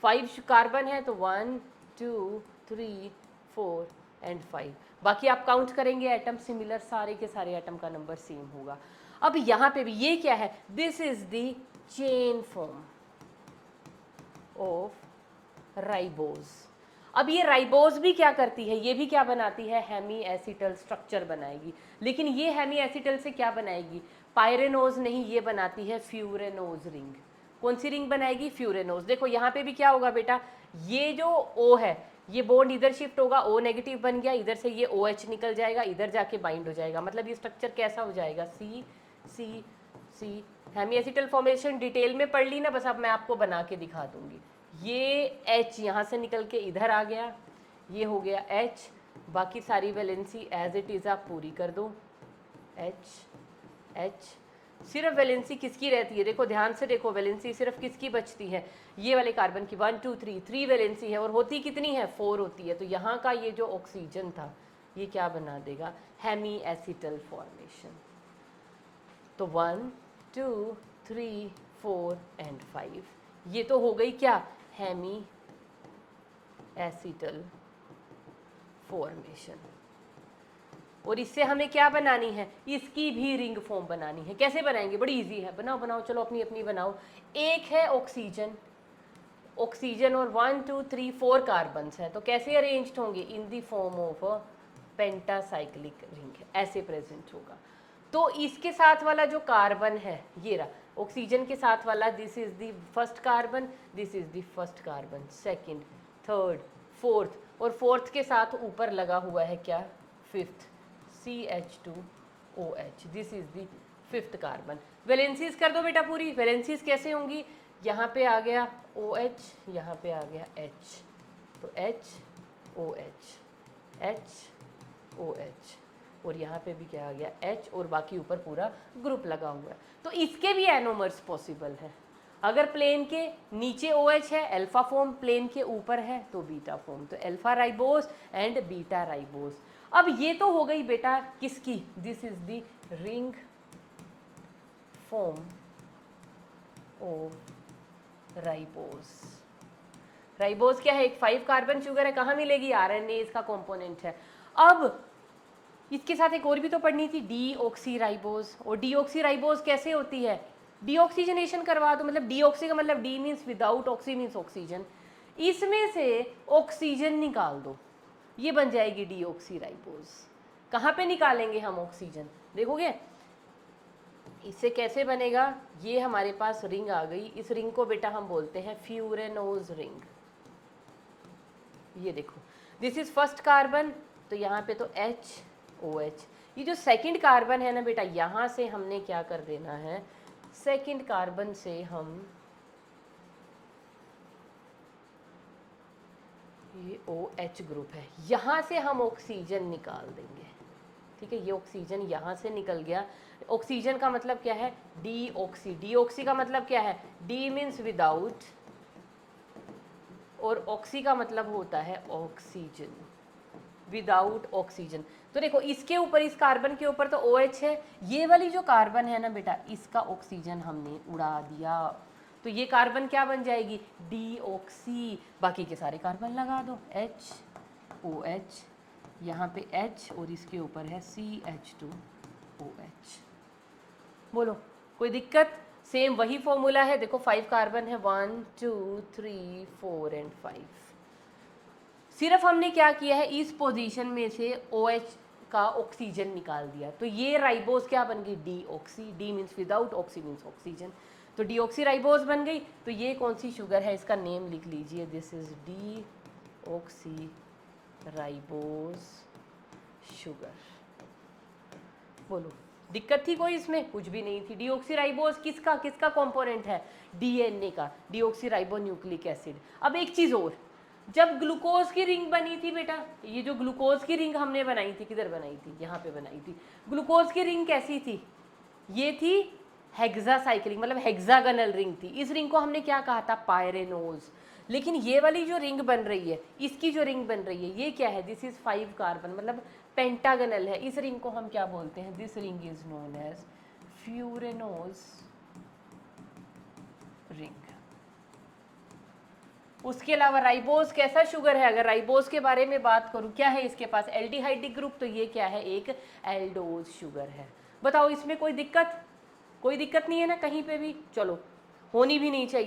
5 कार्बन है तो 1 2 3 4 एंड 5। बाकी आप काउंट करेंगे एटम सिमिलर, सारे के सारे एटम का नंबर सेम होगा। अब यहाँ पे भी ये क्या है? This is the chain form of ribose. अब ये राइबोज भी क्या करती है? ये भी क्या बनाती है? हेमी एसिटल स्ट्रक्चर बनाएगी। लेकिन ये हेमी एसिटल से क्या बनाएगी? पायरेनोज नहीं, ये बनाती है फ्यूरेनोज रिंग। कौन सी रिंग बनाएगी? फ्यूरेनोज। देखो यहाँ पे भी क्या होगा बेटा, ये जो O है ये बॉन्ड इधर शिफ्ट होगा, O नेगेटिव बन गया, इधर से ये OH निकल जाएगा, इधर जाके बाइंड हो जाएगा। मतलब ये स्ट्रक्चर कैसा हो जाएगा? C C C। Hemiacetal formation detail में पढ़ ली ना, बस अब मैं आपको बना के दिखा दूंगी। ये H यहाँ से निकल के इधर आ गया, ये हो गया H। बाकी सारी वैलेंसी एज इट इज़ आप पूरी कर दो, H। सिर्फ वैलेंसी किसकी रहती है? देखो ध्यान से देखो, वैलेंसी सिर्फ किसकी बचती है? ये वाले कार्बन की। 1 2 3 वैलेंसी है, और होती कितनी है? 4 होती है। तो यहाँ का ये जो ऑक्सीजन था ये क्या बना देगा? Hemiacetal formation. तो 1 2 3 4 एंड 5, ये तो हो गई क्या? Hemiacetal formation. और इससे हमें क्या बनानी है? इसकी भी रिंग फॉर्म बनानी है। कैसे बनाएंगे? बड़ी इजी है, बनाओ बनाओ, चलो अपनी अपनी बनाओ। एक है ऑक्सीजन, ऑक्सीजन और 1 2 3 4 कार्बन्स हैं, तो कैसे अरेंज्ड होंगे? In the form of a pentacyclic ring, ऐसे प्रेजेंट होगा। तो इसके साथ वाला जो कार्बन है ये रहा, ऑक्सीजन के साथ वाला, this is the first carbon, this is the first carbon, second, third, fourth, और फोर्थ के साथ ऊपर लगा हुआ है क्या? Fifth, CH2OH। This is the fifth carbon. Valencies कर दो बेटा पूरी। वैलेंसीज कैसे होंगी? यहाँ पे आ गया OH, यहाँ पे आ गया H, तो HOH, HOH, और यहाँ पे भी क्या आ गया? H, और बाकी ऊपर पूरा ग्रुप लगा हुआ है। तो इसके भी एनोमर्स पॉसिबल है। अगर प्लेन के नीचे OH है, अल्फा फॉर्म, प्लेन के ऊपर है तो बीटा फॉर्म, तो alpha ribose and beta ribose. अब ये तो हो गई बेटा किसकी? This is the ring form of ribose. Ribose क्या है? एक 5 कार्बन शुगर है। कहाँ मिलेगी? RNA इसका कंपोनेंट है। अब इसके साथ एक और भी तो पढ़नी थी, डीऑक्सीराइबोस। और डीऑक्सीराइबोस कैसे होती है? डीऑक्सीजनेशन करवा दो, मतलब डीऑक्सी का मतलब D means without, oxy means oxygen, इसमें से ऑक्सीजन निकाल दो, ये बन जाएगी डीऑक्सीराइबोस। कहाँ पे निकालेंगे हम ऑक्सीजन? देखोगे इससे कैसे बनेगा? ये हमारे पास रिंग आ गई, इस रिंग को बेटा हम बोलते हैं फ्यूरेनोज रिंग। ये देखो, दिस इज फर्स्ट कार्बन, तो यहाँ पे तो HOH। ये जो सेकंड कार्बन है ना बेटा, यहाँ से हमने क्या कर देना है? सेकंड कार्बन से हम ये OH ग्रुप है, यहाँ से हम ऑक्सीजन निकाल देंगे। ठीक है, ये ऑक्सीजन यहाँ से निकल गया। ऑक्सीजन का मतलब क्या है? डीऑक्सी। डीऑक्सी का मतलब क्या है? डी मीन्स विदाउट, और ऑक्सी का मतलब होता है ऑक्सीजन, विदाउट ऑक्सीजन। तो देखो इसके ऊपर, इस कार्बन के ऊपर तो OH है, ये वाली जो कार्बन है ना बेटा, इसका ऑक्सीजन हमने उड़ा दिया, तो ये कार्बन क्या बन जाएगी, डीऑक्सी। बाकी के सारे कार्बन लगा दो, HOH, यहाँ पे H और इसके ऊपर है CH2OH। बोलो कोई दिक्कत? सेम वही फॉर्मूला है, देखो 5 कार्बन है, 1 2 3 4 एंड 5। सिर्फ हमने क्या किया है, इस पोजीशन में से OH का ऑक्सीजन निकाल दिया, तो ये राइबोज क्या बन गई, deoxy. D means without, oxy means oxygen, तो डीऑक्सी राइबोज बन गई। तो ये कौन सी शुगर है, इसका नेम लिख लीजिए, this is deoxy ribose sugar. बोलो दिक्कत थी कोई इसमें? कुछ भी नहीं थी। डीऑक्सी राइबोज किसका किसका कंपोनेंट है, डीएनए का, डीऑक्सी राइबो न्यूक्लिक एसिड। अब एक चीज और, जब ग्लूकोज की रिंग बनी थी बेटा, ये जो ग्लूकोज की रिंग हमने बनाई थी, किधर बनाई थी, यहाँ पे बनाई थी। ग्लूकोज की रिंग कैसी थी, ये थी हेक्सासाइक्लिक, मतलब हेक्सागनल रिंग थी। इस रिंग को हमने क्या कहा था, पायरेनोज। लेकिन ये वाली जो रिंग बन रही है, इसकी जो रिंग बन रही है, ये क्या है, दिस इज 5 कार्बन, मतलब पेंटागनल है। इस रिंग को हम क्या बोलते हैं, this ring is known as furanose ring. उसके अलावा राइबोज कैसा शुगर है, अगर राइबोज के बारे में बात करूं, क्या है इसके पास, एल्डिहाइडिक ग्रुप, तो ये क्या है, एक एल्डोज शुगर है। बताओ इसमें कोई दिक्कत? कोई दिक्कत नहीं है ना कहीं पे भी? चलो, होनी भी नहीं चाहिए।